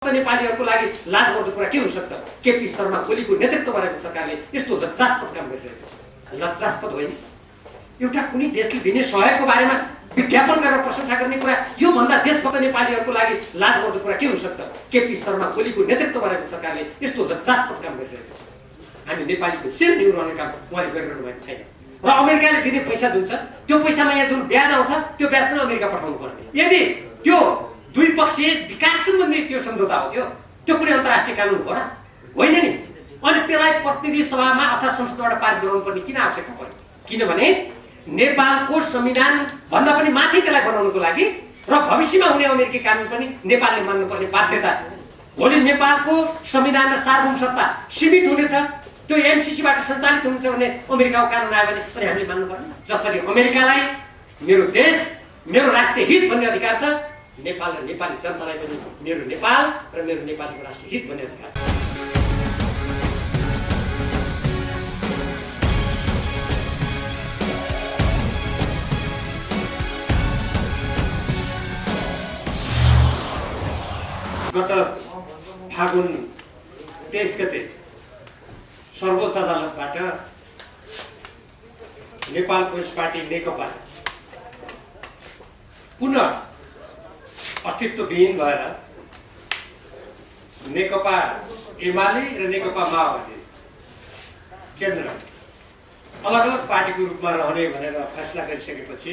नेपालीहरूको लागि लाजमर्दो कुरा के हुन सक्छ? केपी शर्मा ओलीको नेतृत्वमा रहेको सरकारले यस्तो लज्जास्पद काम गरिरहेको छ। लज्जास्पद होइन, एउटा कुनै देशले दिने सहयोगको बारेमा विज्ञापन गरेर प्रशंसा गर्ने कुरा, यो भन्दा देशभक्त नेपालीहरूको लागि लाजमर्दो कुरा के हुन सक्छ? केपी शर्मा ओलीको नेतृत्वमा रहेको सरकारले यस्तो लज्जास्पद काम गरिरहेको छ। हामी नेपालीको शिर निहुराउने काम उहाँले गरिरहनु भएको छैन। र अमेरिकाले दिने पैसा जुन छ, त्यो पैसामा यहाँ जुन ब्याज आउँछ, त्यो ब्याज पनि अमेरिका पठाउनु पर्ने। यदि त्यो द्विपक्षीय विकास सम्बन्धी त्यो सम्झौता हो, त्यो कुनै अन्तर्राष्ट्रिय कानुन हो र होइन नि। अनि त्यसलाई प्रतिनिधि सभामा अर्थात् संसदबाट पारित गराउनु पर्ने किन आवश्यकता पर्यो? किनभने नेपालको संविधान भन्दा पनि माथि त्यसलाई बनाउनुको लागि र भविष्यमा हुने अमेरिकी कानुन पनि नेपालले मान्नुपर्ने बाध्यता। भोलि नेपालको संविधान र सार्वभौम सत्ता सीमित हुनेछ, त्यो एमसीसीबाट सञ्चालित हुनुहुन्छ भने अमेरिकाको कानुन आयो भने पनि हामीले मान्नुपर्ने। जसरी अमेरिकालाई मेरो देश मेरो राष्ट्रिय हित भन्ने अधिकार छ, नेपाल र नेपाली जनतालाई पनि मेरो नेपाल र मेरो नेपालीको राष्ट्रिय हित भन्ने अधिकार छ। गत फागुन 23 गते सर्वोच्च अदालतबाट नेपाल कम्युनिस्ट पार्टी नेकपा पुनः अस्तित्वविहीन भएर नेकपा एमाले र नेकपा माओवादी केन्द्र अलग अलग पार्टीको रूपमा रहने भनेर फैसला गरिसकेपछि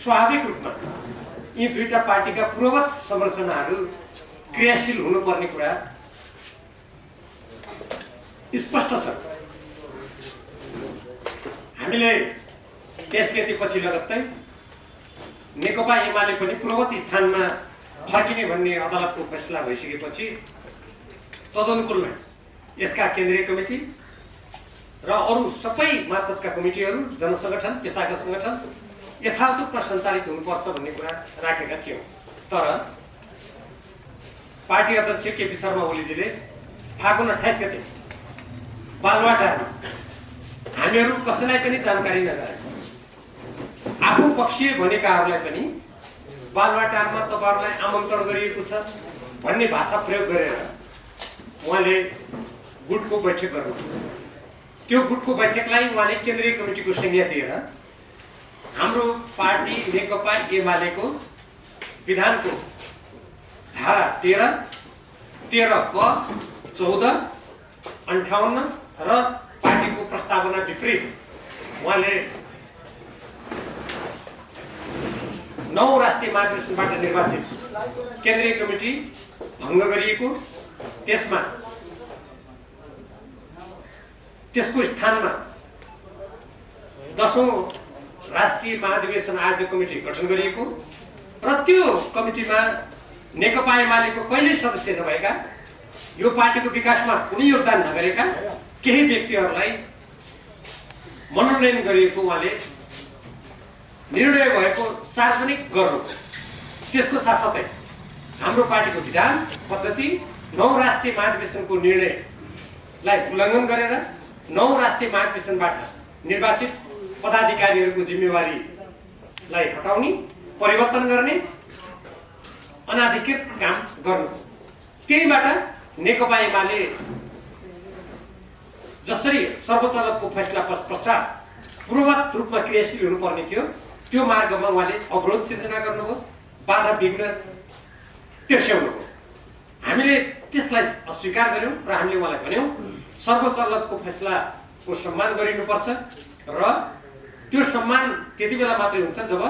स्वाभाविक रूपमा यी दुईटा पार्टीका पूर्ववत संरचनाहरू क्रियाशील हुनुपर्ने कुरा स्पष्ट छ। हामीले त्यस गति पछि लगत्तै नेकपा एमाले पनि पूर्ववत स्थानमा फर्किने भन्ने अदालतको फैसला भइसकेपछि तदनुकूलमा यसका केन्द्रीय कमिटी र अरू सबै मातहतका कमिटीहरू, जनसङ्गठन, पेसागत सङ्गठन यथावत रूपमा सञ्चालित हुनुपर्छ भन्ने कुरा राखेका थियौँ। तर पार्टी अध्यक्ष केपी शर्मा ओलीजीले फागुन 28 गते बालुवाटारमा हामीहरू कसैलाई पनि जानकारी नगराएर आफू पक्षीय भनेकाहरूलाई पनि बालुवाटारमा तपाईँहरूलाई आमन्त्रण गरिएको छ भन्ने भाषा प्रयोग गरेर उहाँले गुटको बैठक गर्नुभयो। त्यो गुटको बैठकलाई उहाँले केन्द्रीय कमिटीको संज्ञा दिएर हाम्रो पार्टी नेकपा एमालेको विधानको धारा 13, 13 क, 14, 58 र पार्टीको प्रस्तावना विपरीत उहाँले 9 राष्ट्रिय महाधिवेशनबाट निर्वाचित केन्द्रीय कमिटी भङ्ग गरिएको, त्यसको स्थानमा 10औं राष्ट्रिय महाधिवेशन आयोजक कमिटी गठन गरिएको र त्यो कमिटीमा नेकपा एमालेको कहिल्यै सदस्य नभएका, यो पार्टीको विकासमा कुनै योगदान नगरेका केही व्यक्तिहरूलाई मनोनयन गरिएको उहाँले निर्णय भएको सार्वजनिक गर्नु। त्यसको साथसाथै हाम्रो पार्टीको विधान पद्धति 9 राष्ट्रिय महाधिवेशनको निर्णयलाई उल्लङ्घन गरेर 9 राष्ट्रिय महाधिवेशनबाट निर्वाचित पदाधिकारीहरूको जिम्मेवारीलाई हटाउने, परिवर्तन गर्ने, अनाधिकृत काम गर्नु। त्यहीबाट नेकपा एमाले जसरी सर्वोच्च अदालतको फैसला पश्चात पूर्ववत रूपमा क्रियाशील हुनुपर्ने थियो, त्यो मार्गमा उहाँले अवरोध सिर्जना गर्नुभयो, बाधा विघ्न तिर्स्याउनुभयो। हामीले त्यसलाई अस्वीकार गर्यौँ र हामीले उहाँलाई भन्यौँ सर्वोच्च अदालतको फैसलाको सम्मान गरिनुपर्छ र त्यो सम्मान त्यति बेला मात्रै हुन्छ जब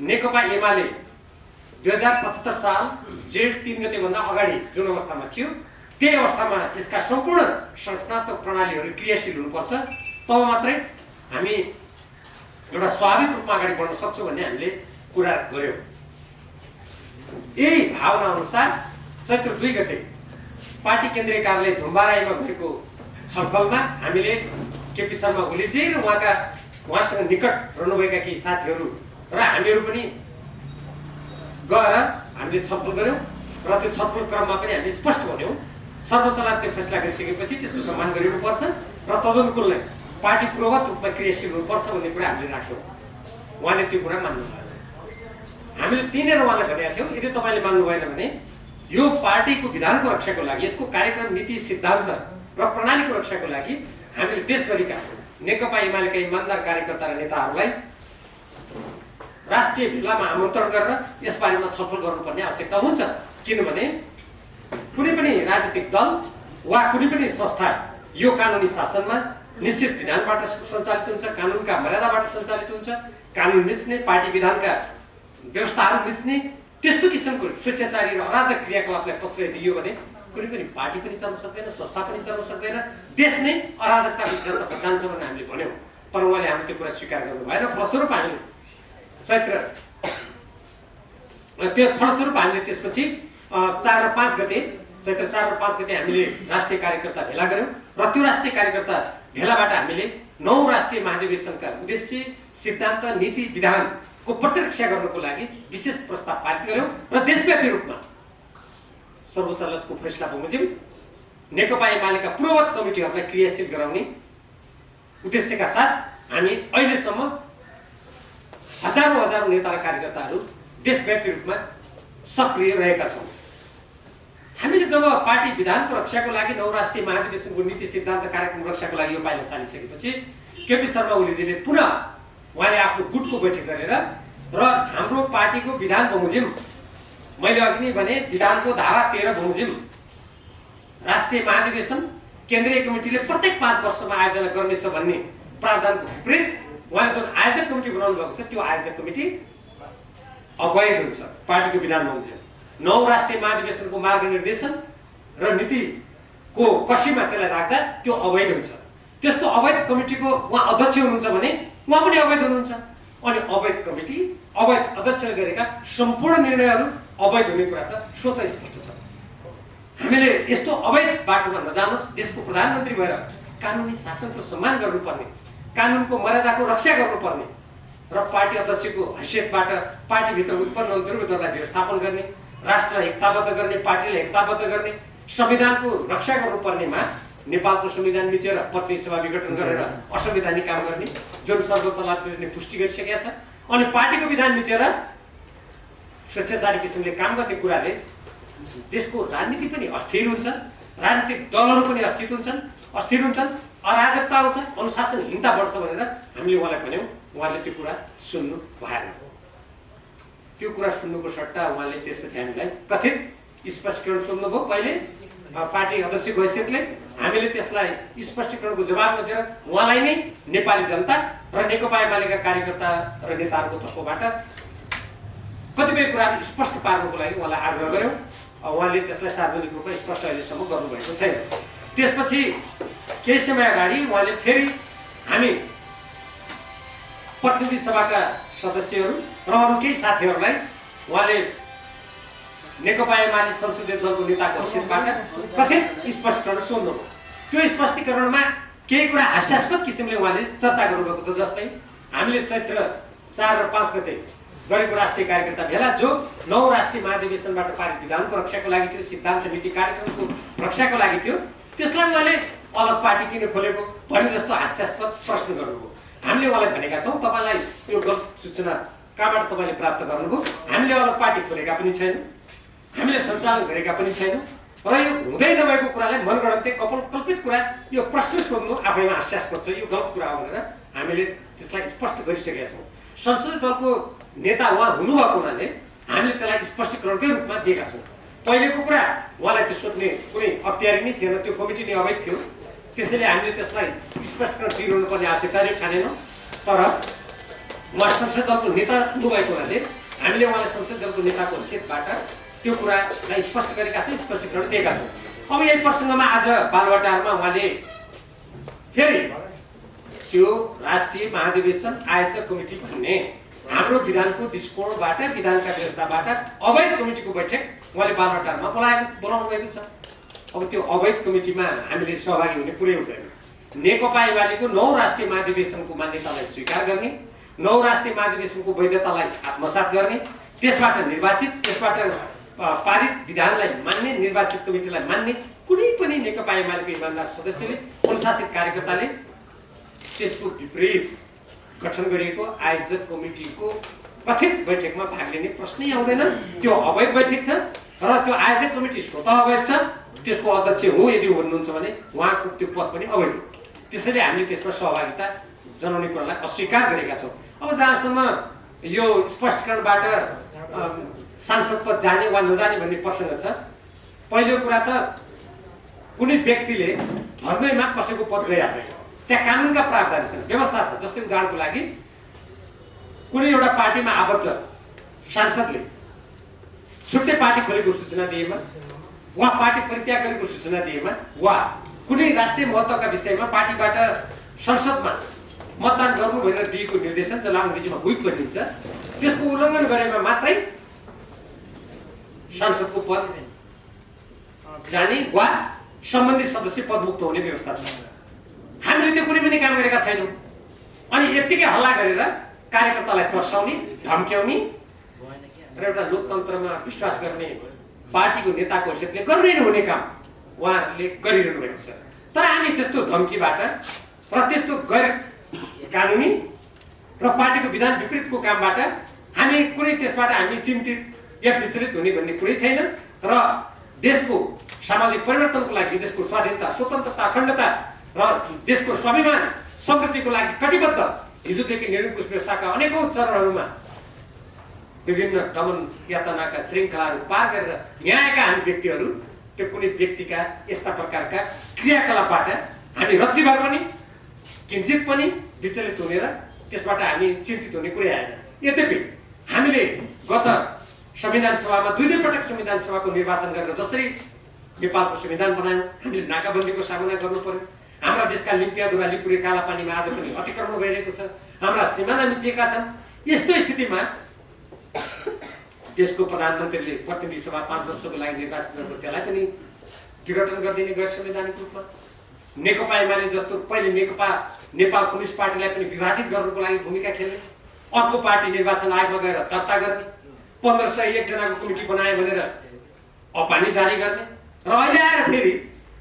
नेकपा एमाले 2075 साल जेठ 3 गतेभन्दा अगाडि जुन अवस्थामा थियो त्यही अवस्थामा यसका सम्पूर्ण संरचनात्मक प्रणालीहरू क्रियाशील हुनुपर्छ, तब मात्रै हामी एउटा स्वाभाविक रूपमा अगाडि बढ्न सक्छौँ भन्ने हामीले कुरा गर्यौँ। यही भावना अनुसार चैत्र 2 गते पार्टी केन्द्रीय कार्यालय धुम्बाराईमा भएको छलफलमा हामीले केपी शर्मा ओलीजी र उहाँसँग निकट रहनुभएका केही साथीहरू र हामीहरू पनि गएर हामीले छलफल गर्यौँ र त्यो छलफल क्रममा पनि हामीले स्पष्ट भन्यौँ सर्वोच्च अदालतले फैसला गरिसकेपछि त्यसको सम्मान गरिनुपर्छ र तदनुकूल नै पार्टी पूर्ववत रूपमा क्रियाशील हुनुपर्छ भन्ने कुरा हामीले राख्यौँ। उहाँले त्यो कुरा मान्नु भएन। हामीले तिनीहरू उहाँलाई भनेका थियौँ, यदि तपाईँले मान्नु भएन भने यो पार्टीको विधानको रक्षाको लागि, यसको कार्यक्रम नीति सिद्धान्त र प्रणालीको रक्षाको लागि हामीले देशभरिका नेकपा एमालेका इमानदार कार्यकर्ता र नेताहरूलाई राष्ट्रिय भेलामा आमन्त्रण गरेर यसबारेमा छलफल गर्नुपर्ने आवश्यकता हुन्छ। किनभने कुनै पनि राजनीतिक दल वा कुनै पनि संस्था यो कानुनी शासनमा निश्चित विधानबाट सञ्चालित हुन्छ, कानुनका मर्यादाबाट सञ्चालित हुन्छ, कानुन मिच्ने, पार्टी विधानका व्यवस्थाहरू मिच्ने त्यस्तो किसिमको स्वेच्छाचारी र अराजक क्रियाकलापलाई प्रश्रय दियो भने कुनै पनि पार्टी पनि चल्न सक्दैन, संस्था पनि चल्न सक्दैन, देश नै अराजकताको दिशातर्फ जान्छ भनेर हामीले भन्यौँ। तर उहाँले हाम्रो त्यो कुरा स्वीकार गर्नु भएन। फलस्वरूप हामीले त्यसपछि 4 र 5 गते चैत्र 4 र 5 गते हामीले राष्ट्रिय कार्यकर्ता भेला गऱ्यौँ र त्यो राष्ट्रिय कार्यकर्ता भेलाबाट हामीले 9 राष्ट्रिय महाधिवेशनका उद्देश्य, सिद्धान्त, नीति, विधानको प्रतिरक्षा गर्नको लागि विशेष प्रस्ताव पारित गऱ्यौँ र देशव्यापी रूपमा सर्वोच्च अदालतको फैसला बमोजिम नेकपा एमालेका पूर्ववत कमिटीहरूलाई क्रियाशील गराउने उद्देश्यका साथ हामी अहिलेसम्म हजारौं नेता र कार्यकर्ताहरू देशव्यापी रूपमा सक्रिय रहेका छौँ। हामीले जब पार्टी विधानको रक्षाको लागि 9 राष्ट्रिय महाधिवेशनको नीति सिद्धान्त कार्यक्रम रक्षाको लागि यो पाइला चालिसकेपछि केपी शर्मा ओलीजीले पुनः उहाँले आफ्नो गुटको बैठक गरेर र हाम्रो पार्टीको विधान बमोजिम, मैले अघि नै भने विधानको धारा 13 बमोजिम राष्ट्रिय महाधिवेशन केन्द्रीय कमिटीले प्रत्येक 5 वर्षमा आयोजना गर्नेछ भन्ने प्रावधानको विपरीत उहाँले जुन आयोजक कमिटी बनाउनु भएको छ त्यो आयोजक कमिटी अवैध हुन्छ। पार्टीको विधान बमोजिम 9 राष्ट्रिय महाधिवेशनको मार्गनिर्देशन र नीतिको कसीमा त्यसलाई राख्दा त्यो अवैध हुन्छ। त्यस्तो अवैध कमिटीको उहाँ अध्यक्ष हुनुहुन्छ भने उहाँ पनि अवैध हुनुहुन्छ। अनि अवैध कमिटी, अवैध अध्यक्षले गरेका सम्पूर्ण निर्णयहरू अवैध हुने कुरा त स्वतः स्पष्ट छ। हामीले यस्तो अवैध बाटोमा नजानुहोस्। देशको प्रधानमन्त्री भएर कानुनी शासनको सम्मान गर्नुपर्ने, कानुनको मर्यादाको रक्षा गर्नुपर्ने र पार्टी अध्यक्षको हैसियतबाट पार्टीभित्र उत्पन्न दुर्गन्धलाई व्यवस्थापन गर्ने, राष्ट्रलाई एकताबद्ध गर्ने, पार्टीलाई एकताबद्ध गर्ने, संविधानको रक्षा गर्नुपर्नेमा नेपालको संविधान मिचेर प्रतिनिधि सभा विघटन गरेर असंवैधानिक काम गर्ने जुन सर्वोच्च अदालतले पुष्टि गरिसकेका छ, अनि पार्टीको विधान मिचेर स्वेच्छाचारी किसिमले काम गर्ने कुराले देशको राजनीति पनि अस्थिर हुन्छ, राजनीतिक दलहरू पनि अस्थिर हुन्छन्, अराजकता आउँछ, अनुशासनहीनता बढ्छ भनेर हामीले उहाँलाई भन्यौँ। उहाँले त्यो कुरा सुन्नु भएन। त्यो कुरा सुन्नुको सट्टा उहाँले त्यसपछि हामीलाई कथित स्पष्टीकरण सोध्नुभयो। पहिले पार्टी अध्यक्षको हैसियतले हामीले त्यसलाई स्पष्टीकरणको जवाब नदिएर उहाँलाई नै नेपाली जनता र नेकपा एमालेका कार्यकर्ता र नेताहरूको तर्फबाट कतिपय कुराहरू स्पष्ट पार्नुको लागि उहाँलाई आग्रह गर्यौँ। उहाँले त्यसलाई सार्वजनिक रूपमा स्पष्ट अहिलेसम्म गर्नुभएको छैन। त्यसपछि केही समय अगाडि उहाँले फेरि हामी प्रतिनिधि सभाका सदस्यहरू र अरू केही साथीहरूलाई उहाँले नेकपा एमाले संसदीय दलको नेताको हैसियतबाट कथित स्पष्टीकरण सोध्नुभयो। त्यो स्पष्टीकरणमा केही कुरा हास्यास्पद किसिमले उहाँले चर्चा गर्नुभएको छ। जस्तै हामीले चैत्र 4 र 5 गते गरेको राष्ट्रिय कार्यकर्ता भेला जो 9 राष्ट्रिय महाधिवेशनबाट पारित विधानको रक्षाको लागि थियो, सिद्धान्त नीति कार्यक्रमको रक्षाको लागि थियो, त्यसलाई उहाँले अलग पार्टी किन खोलेको भन्ने जस्तो हास्यास्पद प्रश्न गर्नुभयो। हामीले उहाँलाई भनेका छौँ तपाईँलाई यो गलत सूचना कहाँबाट तपाईँले प्राप्त गर्नुभयो? हामीले अलग पार्टी खोलेका पनि छैनौँ, हामीले सञ्चालन गरेका पनि छैनौँ र यो हुँदै नभएको कुरालाई मनगढन्ते कल्पित कुरा यो प्रश्न सोध्नु आफैमा हास्यास्पद छ, यो गलत कुरा हो भनेर हामीले त्यसलाई स्पष्ट गरिसकेका छौँ। संसदीय दलको नेता उहाँ हुनुभएको हुनाले हामीले त्यसलाई स्पष्टीकरणकै रूपमा दिएका छौँ। पहिलेको कुरा उहाँलाई त्यो सोध्ने कुनै अख्तियारी नै थिएन, त्यो कमिटी नै अवैध थियो, त्यसैले हामीले त्यसलाई स्पष्टीकरण दिइरहनु पर्ने आवश्यकता ठानेनौँ। तर उहाँ संसदीय दलको नेता हुनुभएको हुनाले हामीले उहाँलाई संसदीय दलको नेताको हैसियतबाट त्यो कुरालाई स्पष्ट गरेका छौँ, स्पष्टीकरण दिएका छौँ। अब यही प्रसङ्गमा आज बालुवाटारमा उहाँले फेरि त्यो राष्ट्रिय महाधिवेशन आयोजक कमिटी भन्ने हाम्रो विधानको दृष्टिकोणबाट, विधानका व्यवस्थाबाट अवैध कमिटीको बैठक उहाँले बालुवाटारमा बोलाउनु भएको छ। अब त्यो अवैध कमिटीमा हामीले सहभागी हुने कुरै हुँदैन। नेकपा एमालेको 9 राष्ट्रिय महाधिवेशनको मान्यतालाई स्वीकार गर्ने, 9 राष्ट्रिय महाधिवेशनको वैधतालाई आत्मसात गर्ने, त्यसबाट निर्वाचित, त्यसबाट पारित विधानलाई मान्ने, निर्वाचित कमिटीलाई मान्ने कुनै पनि नेकपा एमालेको इमानदार सदस्यले, अनुशासित कार्यकर्ताले त्यसको विपरीत गठन गरिएको आयोजक कमिटीको कथित बैठकमा भाग लिने प्रश्नै आउँदैन। त्यो अवैध बैठक छ, र त्यो आयोजक कमिटी स्वतः अवैध छ, त्यसको अध्यक्ष हो यदि हुनुहुन्छ भने उहाँको त्यो पद पनि अवैध हो। त्यसैले हामीले त्यसमा सहभागिता जनाउने कुरालाई अस्वीकार गरेका छौँ। अब जहाँसम्म यो स्पष्टीकरणबाट सांसद पद जाने वा नजाने भन्ने प्रसङ्ग छ, पहिलो कुरा त कुनै व्यक्तिले भन्दैमा कसैको पद गइहाल्दैन, त्यहाँ कानुनका प्रावधान छन्, व्यवस्था छ। जस्तै उदाहरणको लागि कुनै एउटा पार्टीमा आबद्ध सांसदले छुट्टै पार्टी खोलेको सूचना दिएमा वा पार्टी परित्याग गरेको सूचना दिएमा वा कुनै राष्ट्रिय महत्त्वका विषयमा पार्टीबाट संसदमा मतदान गर्नु भनेर दिएको निर्देशन, जसलाई अङ्ग्रेजीमा व्हिप भनिन्छ, त्यसको उल्लङ्घन गरेमा मात्रै सांसदको पद जाने वा सम्बन्धित सदस्य पदमुक्त हुने व्यवस्था छ। हामीले त्यो कुनै पनि काम गरेका छैनौँ। अनि यत्तिकै हल्ला गरेर कार्यकर्तालाई तर्साउने, धम्क्याउने र एउटा लोकतन्त्रमा विश्वास गर्ने पार्टीको नेताको हैसियतले गर्नै नहुने काम उहाँहरूले गरिरहनु भएको छ। तर हामी त्यस्तो धम्कीबाट र त्यस्तो गैर कानुनी र पार्टीको विधान विपरीतको कामबाट हामी कुनै त्यसबाट हामी चिन्तित या विचलित हुने भन्ने कुरै छैन। र देशको सामाजिक परिवर्तनको लागि, देशको स्वाधीनता, स्वतन्त्रता, अखण्डता र देशको स्वाभिमान समृद्धिको लागि कटिबद्ध हिजोदेखि निरङ्कुश व्यवस्थाका अनेकौं चरणहरूमा विभिन्न दमन यातनाका श्रृङ्खलाहरू पार गरेर यहाँ आएका हामी व्यक्तिहरू त्यो कुनै व्यक्तिका यस्ता प्रकारका क्रियाकलापबाट हामी रत्ती भर पनि किञ्चित पनि विचलित हुने र त्यसबाट हामी चिन्तित हुने कुरै आएन। यद्यपि हामीले गत संविधान सभामा दुई पटक संविधान सभाको निर्वाचन गरेर जसरी नेपालको संविधान बनायौँ, हामीले नाकाबन्दीको सामना गर्नु पर्यो। हाम्रा देशका लिम्पियाधुरा, लिपुरे, कालापानीमा आज पनि अतिक्रमण भइरहेको छ, हाम्रा सिमाना मिचिएका छन्। यस्तो स्थितिमा देशको प्रधानमन्त्रीले प्रतिनिधि सभा 5 वर्षको लागि निर्वाचन गर्नु, त्यसलाई पनि विघटन गरिदिने गैर संवैधानिक रूपमा नेकपा एमाले जस्तो पहिले नेकपा नेपाल कम्युनिस्ट पार्टीलाई पनि विभाजित गर्नुको लागि भूमिका खेल्ने, अर्को पार्टी निर्वाचन आयोगमा गएर दर्ता गर्ने, 1501 जनाको कमिटी बनाए भनेर अपानी जारी गर्ने र अहिले आएर फेरि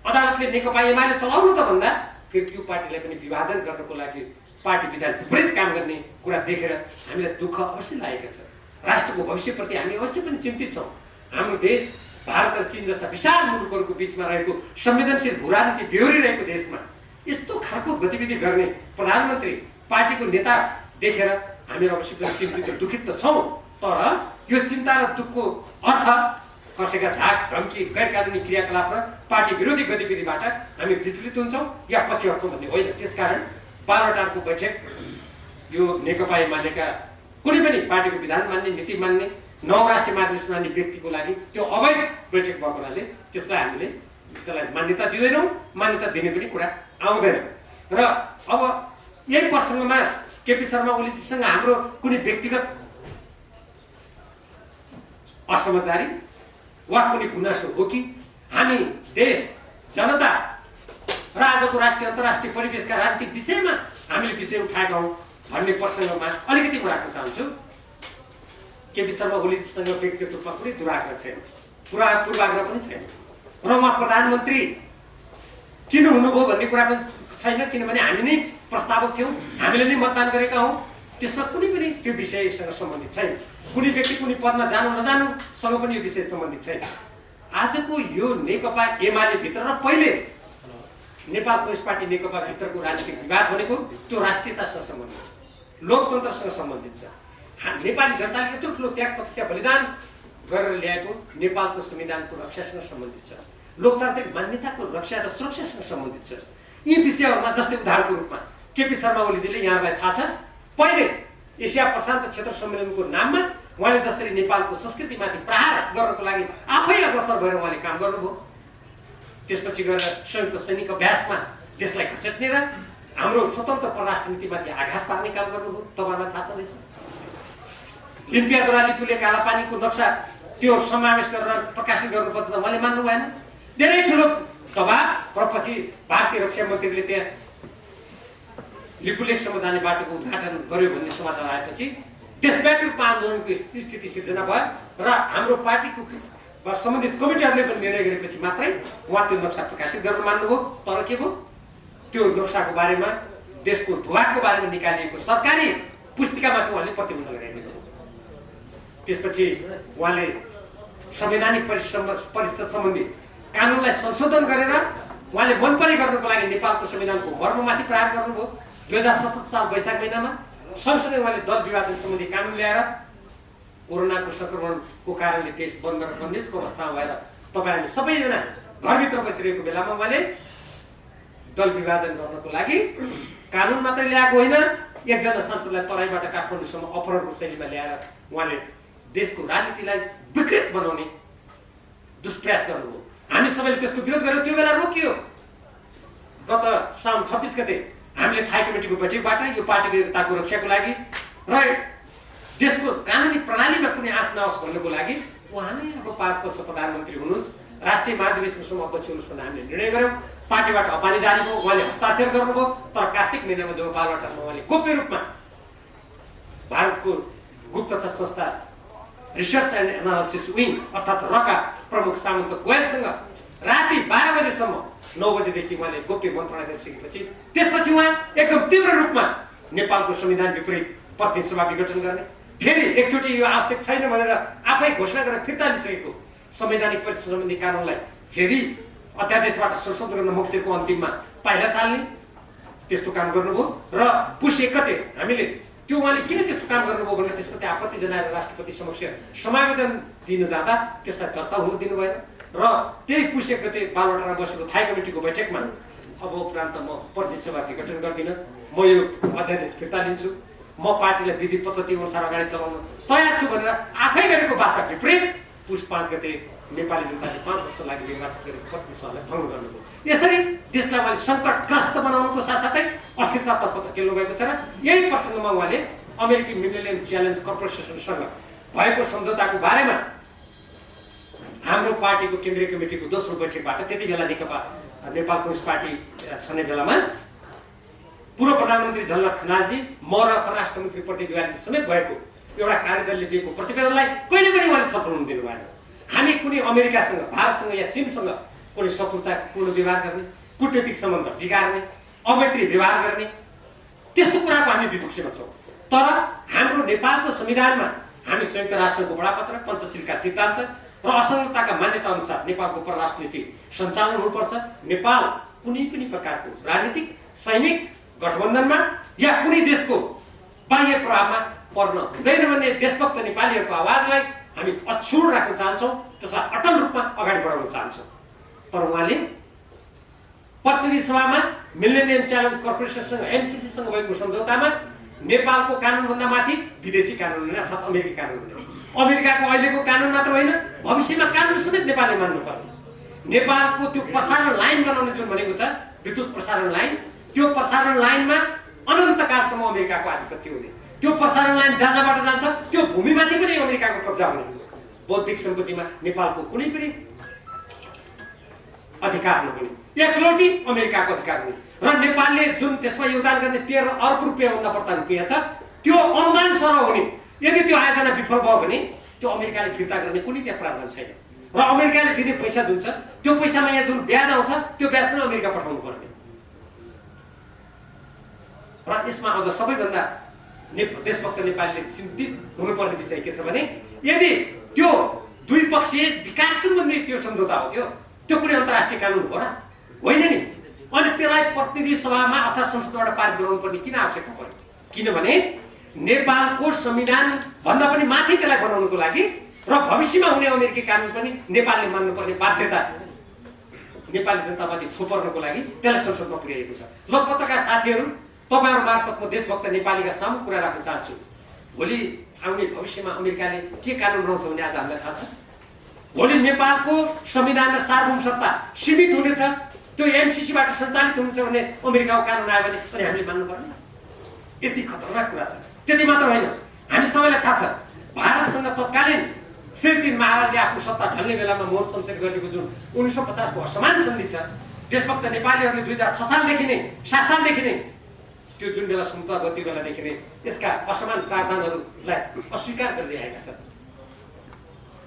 अदालतले नेकपा एमाले चलाउनु त भन्दा फेरि त्यो पार्टीलाई पनि विभाजन गर्नको लागि पार्टी विधान विपरीत काम गर्ने कुरा देखेर हामीलाई दुःख अवश्य लागेको छ। राष्ट्रको भविष्यप्रति हामी अवश्य पनि चिन्तित छौँ। हाम्रो देश भारत र चीन जस्ता विशाल मुलुकहरूको बिचमा रहेको संवेदनशील भूराजनीति बेहोरिरहेको देशमा यस्तो खालको गतिविधि गर्ने प्रधानमन्त्री, पार्टीको नेता देखेर हामीहरू अवश्य पनि चिन्तित र दुखित त छौँ। तर यो चिन्ता र दुःखको अर्थ कसैका धाक, धम्की, गैर कानुनी क्रियाकलाप र पार्टी विरोधी गतिविधिबाट हामी विचलित हुन्छौँ या पछि हट्छौँ भन्ने होइन। त्यसकारण बालुवाटारको बैठक यो नेकपा एमालेका कुनै पनि पार्टीको विधान मान्ने, नीति मान्ने, नौ राष्ट्रिय महाधिवेशन मान्ने व्यक्तिको लागि त्यो अवैध बैठक भएको हुनाले त्यसलाई मान्यता दिँदैनौँ, मान्यता दिने पनि कुरा आउँदैन। र अब यही प्रसङ्गमा केपी शर्मा ओलीजीसँग हाम्रो कुनै व्यक्तिगत असमझदारी वा कुनै गुनासो हो कि हामी देश, जनता र आजको राष्ट्रिय अन्तर्राष्ट्रिय परिवेशका राजनीतिक विषयमा हामीले विषय उठाएका हौँ भन्ने प्रसङ्गमा अलिकति म राख्न चाहन्छु। केपी शर्मा ओलीजीसँग व्यक्तिगत रूपमा कुनै दुराग्रह छैन, पूर्वाग्रह पनि छैन र उहाँ प्रधानमन्त्री किन हुनुभयो भन्ने कुरा पनि छैन, किनभने हामी नै प्रस्तावक थियौँ, हामीले नै मतदान गरेका हौँ। त्यसमा कुनै पनि त्यो विषयसँग सम्बन्धित छैन। कुनै व्यक्ति कुनै पदमा जानु नजानुसँग पनि यो विषय सम्बन्धित छैन। आजको यो नेकपा एमाले भित्र र पहिले नेपाल कम्युनिस्ट पार्टी नेकपा भित्रको राजनीतिक विवाद भनेको त्यो राष्ट्रियतासँग सम्बन्धित छ, लोकतन्त्रसँग सम्बन्धित छ। नेपाली जनताले यत्रो ठुलो त्याग, तपस्या, बलिदान गरेर ल्याएको नेपालको संविधानको रक्षासँग सम्बन्धित छ, लोकतान्त्रिक मान्यताको रक्षा र सुरक्षासँग सम्बन्धित छ। यी विषयहरूमा जस्तै उदाहरणको रूपमा केपी शर्मा ओलीजीले, यहाँहरूलाई थाहा छ, पहिले एसिया प्रशान्त क्षेत्र सम्मेलनको नाममा उहाँले जसरी नेपालको संस्कृतिमाथि प्रहार गर्नको लागि आफै अग्रसर भएर उहाँले काम गर्नुभयो। त्यसपछि गएर संयुक्त सैनिक अभ्यासमा देशलाई घचेट्ने र हाम्रो स्वतन्त्र परराष्ट्र नीतिमाथि आघात पार्ने काम गर्नुभयो। तपाईँलाई थाहा छँदैछ। लिम्पियाधुरा, लिपुले, कालापानीको नक्सा त्यो समावेश गरेर प्रकाशित गर्नुपर्छ त उहाँले मान्नु भएन। धेरै ठुलो दबाब र पछि भारतीय रक्षा मन्त्रीले त्यहाँ लिपुलेकसम्म जाने बाटोको उद्घाटन गर्यो भन्ने समाचार आएपछि देशव्यापी रूपमा आन्दोलनको स्थिति सिर्जना भयो र हाम्रो पार्टीको सम्बन्धित कमिटीहरूले पनि निर्णय गरेपछि मात्रै उहाँ त्यो नक्सा प्रकाशित गर्न मान्नुभयो। तर के भयो, त्यो नक्साको बारेमा, देशको भूभागको बारेमा निकालिएको सरकारी पुस्तिकामाथि उहाँले प्रतिबन्ध लगाइदिनु। त्यसपछि उहाँले संवैधानिक परिषद सम्बन्धी कानुनलाई संशोधन गरेर उहाँले मनपरी गर्नुको लागि नेपालको संविधानको मर्ममाथि प्रहार गर्नुभयो। 2077 साल वैशाख महिनामा सँगसँगै उहाँले दल विभाजन सम्बन्धी कानुन ल्याएर कोरोनाको संक्रमणको कारणले देश बन्द र बन्देजको अवस्थामा भएर तपाईँ हामी सबैजना घरभित्र बसिरहेको बेलामा उहाँले दल विभाजन गर्नको लागि कानुन मात्रै ल्याएको होइन, एकजना सांसदलाई तराईबाट काठमाडौँसम्म अपहरणको शैलीमा ल्याएर उहाँले देशको राजनीतिलाई विकृत बनाउने दुष्प्रयास गर्नुभयो। हामी सबैले त्यसको विरोध गर्यौँ, त्यो बेला रोकियो। गत साउन 26 गते हामीले थाई कमिटीको बैठकबाट यो पार्टीको एकताको रक्षाको लागि र देशको कानुनी प्रणालीमा कुनै आश नहोस् भन्नुको लागि उहाँ नै अब 5 वर्ष प्रधानमन्त्री हुनुहोस्, राष्ट्रिय महाधिवेशनसम्म अध्यक्ष हुनुहोस् भनेर हामीले निर्णय गर्यौँ। पार्टीबाट हपानी जारी भयो, उहाँले हस्ताक्षर गर्नुभयो। तर कार्तिक महिनामा जब बालुवाटारमा उहाँले गोप्य रूपमा भारतको गुप्तचर संस्था रिसर्च एन्ड एनालिसिस विङ अर्थात् रका प्रमुख सामन्त गोयलसँग राति 12 बजेसम्म 9 बजेदेखि उहाँले गोप्य मन्त्रणा गरिसकेपछि त्यसपछि उहाँ एकदम तीव्र रूपमा नेपालको संविधान विपरीत प्रतिनिधि सभा विघटन गर्ने, फेरि एकचोटि यो आवश्यक छैन भनेर आफै घोषणा गरेर फिर्ता लिइसकेको संवैधानिक परिषद सम्बन्धी कानुनलाई फेरि अध्यादेशबाट संशोधन गर्न मक्सिरको अन्तिममा पाइला चाल्ने त्यस्तो काम गर्नुभयो। र पुस 1 गते हामीले त्यो उहाँले किन त्यस्तो काम गर्नुभयो भनेर त्यसप्रति आपत्ति जनाएर राष्ट्रपति समक्ष समावेदन दिन जाँदा त्यसलाई दर्ता हुन दिनु भएन र त्यही पुस 1 गते बालुवाटारमा बसेको थाई कमिटीको बैठकमा अब उपरान्त म प्रतिनिधि सभा विघटन गर्दिनँ, म यो अध्यादेश फिर्ता लिन्छु, म पार्टीलाई विधि पद्धति अनुसार अगाडि चलाउन तयार छु भनेर आफै गरेको वाचा विपरीत पुस 5 गते नेपाली जनताले 5 वर्ष लागि निर्वाचित गरेको प्रतिनिधि सभालाई भङ्ग गर्नुभयो। यसरी देशलाई उहाँले सङ्कटग्रस्त बनाउनुको साथसाथै अस्थिरतातर्फ धकेल्नु भएको छ र यही प्रसङ्गमा उहाँले अमेरिकी मिलेनियम च्यालेन्ज कर्पोरेसनसँग भएको सम्झौताको बारेमा हाम्रो पार्टीको केन्द्रीय कमिटीको दोस्रो बैठकबाट त्यति बेला नेकपा नेपाल कम्युनिस्ट पार्टी छने बेलामा पूर्व प्रधानमन्त्री झलनाथ खनालजी, म र परराष्ट्र मन्त्री प्रदीप ग्यावालीजी समेत भएको एउटा कार्यदलले दिएको प्रतिवेदनलाई कहिले पनि उहाँले छलफल हुन दिनु भएन। हामी कुनै अमेरिकासँग, भारतसँग या चीनसँग कुनै शत्रुतापूर्ण व्यवहार गर्ने, कूटनीतिक सम्बन्ध बिगार्ने, अमैत्री व्यवहार गर्ने त्यस्तो कुराको हामी विपक्षमा छौँ। तर हाम्रो नेपालको संविधानमा हामी संयुक्त राष्ट्रको बडापत्र, पञ्चशीलका सिद्धान्त र असंलग्नताका मान्यता अनुसार नेपालको परराष्ट्र नीति सञ्चालन हुनुपर्छ। नेपाल कुनै पनि प्रकारको राजनीतिक, सैनिक गठबन्धनमा या कुनै देशको बाह्य प्रभावमा पर्न हुँदैन भन्ने देशभक्त नेपालीहरूको आवाजलाई हामी अक्षुण्ण राख्न चाहन्छौँ, त्यसलाई अटल रूपमा अगाडि बढाउन चाहन्छौँ। तर उहाँले प्रतिनिधि सभामा मिलेनियम च्यालेन्ज कर्पोरेसनसँग एमसीसीसँग भएको सम्झौतामा नेपालको कानुनभन्दा माथि विदेशी कानुन हुने अर्थात् अमेरिकी कानुन हुने, अमेरिकाको अहिलेको कानुन मात्र होइन भविष्यमा कानुन समेत नेपालले मान्नुपर्ने, नेपालको त्यो प्रसारण लाइन बनाउने जुन भनेको छ विद्युत प्रसारण लाइन, त्यो प्रसारण लाइनमा अनन्तकालसम्म अमेरिकाको आधिपत्य हुने, त्यो प्रसारण लाइन जहाँबाट जान्छ त्यो भूमिमाथि पनि अमेरिकाको कब्जा हुने, बौद्धिक सम्पत्तिमा नेपालको कुनै पनि अधिकार नहुने, एकलौटी अमेरिकाको अधिकार हुने र नेपालले जुन त्यसमा योगदान गर्ने 13 अर्ब रुपियाँभन्दा बढ्ता रुपियाँ छ त्यो अनुदान सरह हुने। यदि त्यो आयोजना विफल भयो भने त्यो अमेरिकाले फिर्ता गर्ने कुनै त्यहाँ प्रावधान छैन र अमेरिकाले दिने पैसा जुन छ त्यो पैसामा यहाँ जुन ब्याज आउँछ त्यो ब्याज पनि अमेरिका पठाउनु पर्ने। र यसमा अझ सबैभन्दा देशभक्त नेपालीले चिन्तित हुनुपर्ने विषय के छ भने यदि त्यो द्विपक्षीय विकास सम्बन्धी त्यो सम्झौता हो त्यो कुनै अन्तर्राष्ट्रिय कानुन हो र होइन नि, अनि त्यसलाई प्रतिनिधि सभामा अर्थात् संसदबाट पारित गराउनु पर्ने किन आवश्यकता पर्यो? किनभने नेपालको संविधान भन्दा पनि माथि त्यसलाई बनाउनुको लागि र भविष्यमा हुने अमेरिकी कानुन पनि नेपालले मान्नुपर्ने बाध्यता नेपाली जनतामाथि थोपर्नको लागि त्यसलाई संसदमा पुर्याइएको छ। ल पत्रकार साथीहरू, तपाईहरु मार्फत म देशभक्त नेपालीका सामु कुरा राख्न चाहन्छु। भोलि आउने भविष्यमा अमेरिकाले के कानुन बनाउँछ भन्ने आज हामीलाई थाहा छ। भोलि नेपालको संविधान र सार्वभौम सत्ता सीमित हुनेछ, त्यो एमसीसीबाट सञ्चालित हुनेछ भने अमेरिकाको कानुन आयो भने पनि हामीले मान्नुपर्ने। यति खतरनाक कुरा छ। त्यति मात्र होइन, हामी सबैलाई थाहा छ भारतसँग तत्कालीन श्री 3 महाराजले आफ्नो सत्ता ढल्ने बेलामा मोहन शमशेर गरेको जुन 1950 को असमान सन्धि छ, देशभक्त नेपालीहरूले 2006 सालदेखि नै 7 सालदेखि नै त्यो जुन बेला समता गति बेलादेखि नै यसका असमान प्रावधानहरूलाई अस्वीकार गर्दै आएका छन्।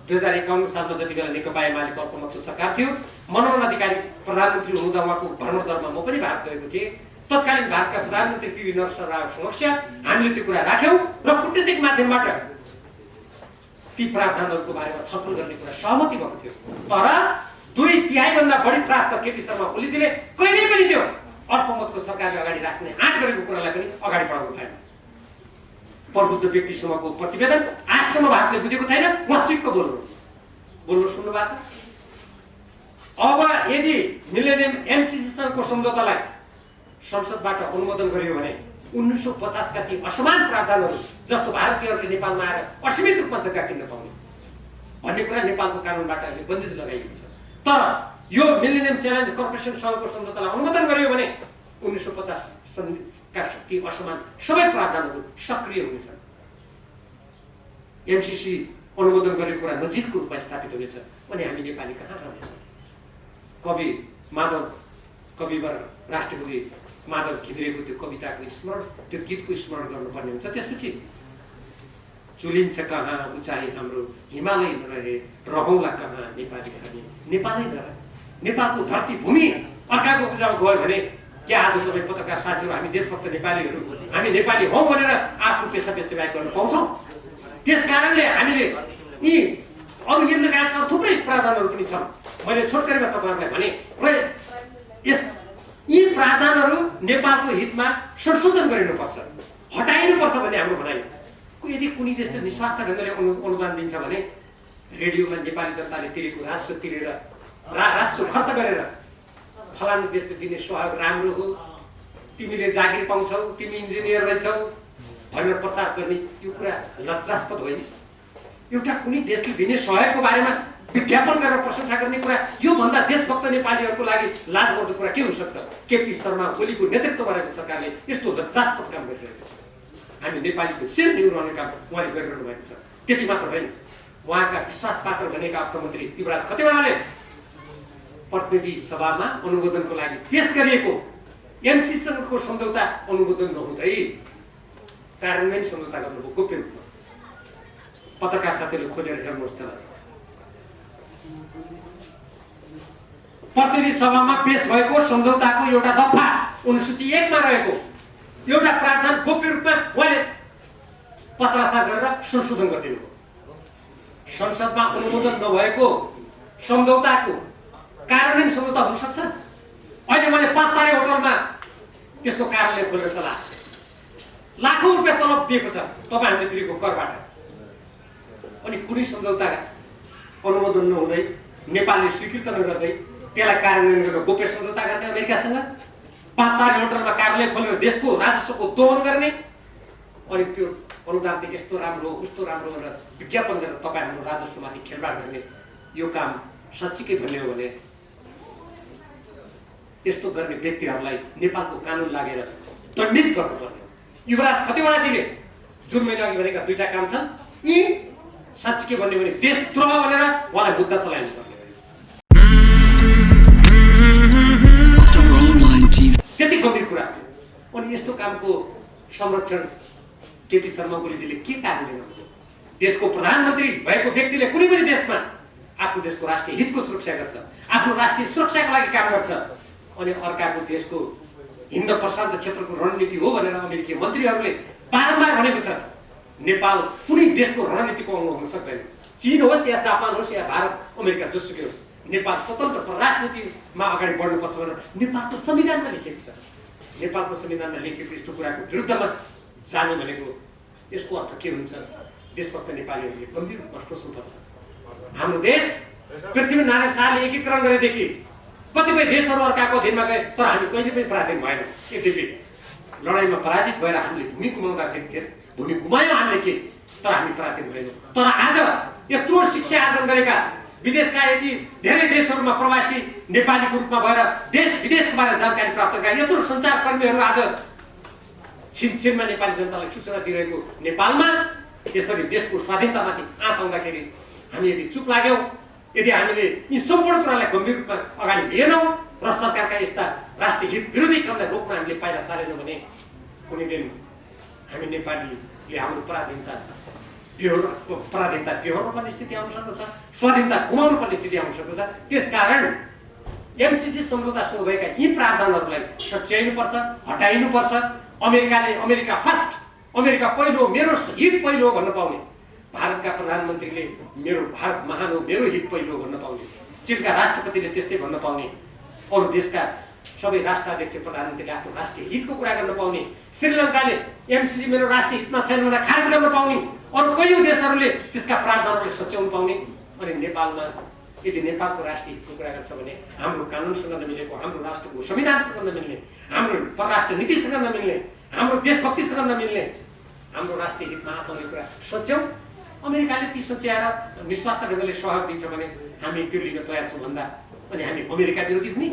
2051 सालमा जति बेला नेकपा एमालेको अल्पमतको सरकार थियो, मनमोहन अधिकारी प्रधानमन्त्री हुँदा उहाँको भ्रमण दरमा म पनि भारत गएको थिएँ। तत्कालीन भारतका प्रधानमन्त्री पीवी नरसिंह राव समक्ष हामीले त्यो कुरा राख्यौँ र कूटनीतिक माध्यमबाट ती प्रावधानहरूको बारेमा छलफल गर्ने कुरा सहमति भएको थियो। तर 2/3 भन्दा बढी प्राप्त केपी शर्मा ओलीजीले कहिल्यै पनि त्यो अल्पमतको सरकारले अगाडि राख्ने आँट गरेको कुरालाई पनि अगाडि बढाउनु भएन। प्रबुद्ध व्यक्ति समूहको प्रतिवेदन आजसम्म भारतले बुझेको छैन। उहाँ चुक्क बोल्नु सुन्नु भएको छ। अब यदि मिलेनियम एमसीसीसँगको सम्झौतालाई संसदबाट अनुमोदन गरियो भने 1950 का ती असमान प्रावधानहरू जस्तो भारतीयहरूले नेपालमा आएर असीमित रूपमा जग्गा किन्न पाउने भन्ने कुरा नेपालको कानुनबाट अहिले बन्देज लगाइएको छ। तर यो मिलेनियम च्यालेन्ज कर्पोरेसन सँगको सम्झौतालाई अनुमोदन गरियो भने 1950 का ती असमान सबै प्रावधानहरू सक्रिय हुनेछन्। एमसीसी अनुमोदन गरेको कुरा नजिकको रूपमा स्थापित हुनेछ। अनि हामी नेपाली कहाँ रहनेछौँ? कवि माधव कविवर राष्ट्रकवि माधव घिमिरेको त्यो कविताको स्मरण, त्यो गीतको स्मरण गर्नुपर्ने हुन्छ। त्यसपछि चुलिन्छ कहाँ उचाइ हाम्रो हिमालय नरहे, रहौँला कहाँ नेपाली हामी नेपालै नरहे। नेपालको धरती भूमि अर्काको उपजामा गयो भने के आज तपाईँ पत्रकार साथीहरू हामी देशभक्त नेपालीहरू हामी नेपाली हौँ भनेर आफ्नो पेसा पेसाबाहेक गर्न पाउँछौँ? त्यस कारणले हामीले यी अरू यी लगायतका थुप्रै प्रावधानहरू पनि छन्। मैले छोटकरीमा तपाईँहरूलाई भने यी प्रावधानहरू नेपालको हितमा संशोधन गरिनुपर्छ, हटाइनुपर्छ भन्ने हाम्रो भनाइ। यदि कुनै देशले निस्वार्थ ढङ्गले अनुदान दिन्छ भने रेडियोमा नेपाली जनताले तिरेको राजस्व तिरेर राजस्व खर्च गरेर फलानु देशले दिने सहयोग राम्रो हो, तिमीले जागिर पाउँछौ, तिमी इन्जिनियर रहेछौ भनेर प्रचार गर्ने यो कुरा लज्जास्पद होइन। एउटा कुनै देशले दिने सहयोगको बारेमा विज्ञापन गरेर प्रशंसा गर्ने कुरा योभन्दा देशभक्त नेपालीहरूको लागि लाजमर्दो कुरा के हुन सक्छ? केपी शर्मा ओलीको नेतृत्व गरेको सरकारले यस्तो लज्जास्पद काम गरिरहेको छ। हामी नेपालीको शिर निहुराउने काम उहाँले गरिरहनु भएको छ। त्यति मात्र होइन, उहाँका विश्वासपात्र भनेका अर्थमन्त्री युवराज खतिवड़ाले प्रतिनिधि सभामा अनुमोदनको लागि पेश गरिएको एमसीसीसँगको सम्झौता अनुमोदन नहुँदै कार्यान्वयन सम्झौता गर्नुभयो गोप्य रूपमा। पत्रकार साथीहरूले खोजेर हेर्नुहोस् त। प्रतिनिधि सभामा पेश भएको सम्झौताको एउटा दफा अनुसूची 1 मा रहेको एउटा प्रावधान गोप्य रूपमा उहाँले पत्राचार गरेर संशोधन गरिदिनु भयो। संसदमा अनुमोदन नभएको सम्झौताको कार्यान्वयन सम्झौता हुन सक्छ? अहिले मैले पाततारे होटलमा त्यसको कार्यालय खोलेर चलाएको छु। लाखौं रुपियाँ तलब दिएको छ तपाईँ हामीले तिरेको करबाट। अनि कुनै सम्झौता अनुमोदन नहुँदै नेपालले स्वीकृत नगर्दै त्यसलाई कार्यान्वयन गरेर गोप्य सम्झौता गर्ने अमेरिकासँग, पाततारे होटलमा कार्यालय खोलेर देशको राजस्वको दोहन गर्ने, अनि त्यो अनुदान चाहिँ यस्तो राम्रो उस्तो राम्रो भनेर विज्ञापन गरेर तपाईँ हाम्रो राजस्वमाथि खेलबाड गर्ने यो काम साँच्चीकै भन्ने हो भने यस्तो गर्ने व्यक्तिहरूलाई नेपालको कानुन लागेर दण्डित गर्नुपर्ने हो। युवराज खतिवड़ाजीले जुन महिना अघि भनेका 2टा काम छन्, यी साँच्चीकै भन्ने भने देशद्रोह भनेर उहाँलाई मुद्दा चलाइनु पर्ने। त्यति गम्भीर कुरा हो। अनि यस्तो कामको संरक्षण केपी शर्मा ओलीजीले के कारणले गर्नुभयो? देशको प्रधानमन्त्री भएको व्यक्तिले कुनै पनि देशमा आफ्नो देशको राष्ट्रिय हितको सुरक्षा गर्छ, आफ्नो राष्ट्रिय सुरक्षाको लागि काम गर्छ। अनि अर्काको देशको हिन्द प्रशान्त क्षेत्रको रणनीति हो भनेर अमेरिकी मन्त्रीहरूले बारम्बार भनेको छ। नेपाल कुनै देशको रणनीतिको अंग हुन सक्दैन। चीन होस् या जापान होस् या भारत अमेरिका जोसुकै होस्, नेपाल स्वतन्त्र राजनीतिमा अगाडि बढ्नुपर्छ भनेर नेपालको संविधानमा लेखिएको छ। नेपालको संविधानमा लेखिएको यस्तो कुराको विरुद्धमा जाने भनेको यसको अर्थ के हुन्छ? देशभक्त नेपालीहरूले गम्भीर रूपमा सोच्नुपर्छ। हाम्रो देश पृथ्वीनारायण शाहले एकीकरण गरेदेखि कतिपय देशहरू अर्काको अधीनमा गए, तर हामी कहिले पनि पराधीन भएनौँ। यद्यपि लडाइँमा पराजित भएर हामीले भूमि गुमाउँदाखेरि भूमि गुमायौँ हामीले के, तर हामी पराधीन भएनौँ। तर आज यत्रो शिक्षा आर्जन गरेका विदेशका यति धेरै देशहरूमा प्रवासी नेपालीको रूपमा भएर देश विदेशको बारेमा जानकारी प्राप्त गरेका यत्रो सञ्चारकर्मीहरू आज छिनछिनमा नेपाली जनतालाई सूचना दिइरहेको नेपालमा यसरी देशको स्वाधीनतामाथि आँच आउँदाखेरि हामी यदि चुप लाग्यौँ, यदि हामीले यी सम्पूर्ण कुरालाई गम्भीर रूपमा अगाडि लिएनौँ र सरकारका यस्ता राष्ट्रिय हित विरोधी कामलाई रोक्न हामीले पाइला चालेनौँ भने कुनै दिन हामी नेपालीले हाम्रो पराधीनता बेहोर्नु पर्ने स्थिति आउन सक्दछ, स्वाधीनता गुमाउनु पर्ने स्थिति आउन सक्दछ। त्यसकारण एमसीसी सम्झौतासँग भएका यी प्रावधानहरूलाई सच्याइनुपर्छ, हटाइनुपर्छ। अमेरिका फर्स्ट, अमेरिका पहिलो, मेरो हित पहिलो भन्न पाउने भारतका प्रधानमन्त्रीले मेरो भारत महान हो, मेरो हित पहिलो भन्न पाउने, चीनका राष्ट्रपतिले त्यस्तै भन्न पाउने, अरू देशका सबै राष्ट्राध्यक्ष प्रधानमन्त्रीले आफ्नो राष्ट्रिय हितको कुरा गर्न पाउने, श्रीलङ्काले एमसीसी मेरो राष्ट्रिय हितमा छैन भनेर खारेज गर्न पाउने, अरू कयौँ देशहरूले त्यसका प्रावधानहरूले सच्याउन पाउने। अनि नेपालमा यदि नेपालको राष्ट्रिय हितको कुरा गर्छ भने हाम्रो कानुनसँग नमिलेको, हाम्रो राष्ट्रको संविधानसँग नमिल्ने, हाम्रो परराष्ट्र नीतिसँग नमिल्ने, हाम्रो देशभक्तिसँग नमिल्ने, हाम्रो राष्ट्रिय हितमा आँचाउने कुरा सोच्यौँ। अमेरिकाले ती सोच्याएर निस्वार्थ ढङ्गले सहयोग दिन्छ भने हामी त्यो लिन तयार छौँ भन्दा अनि हामी अमेरिका विरोधी हुने,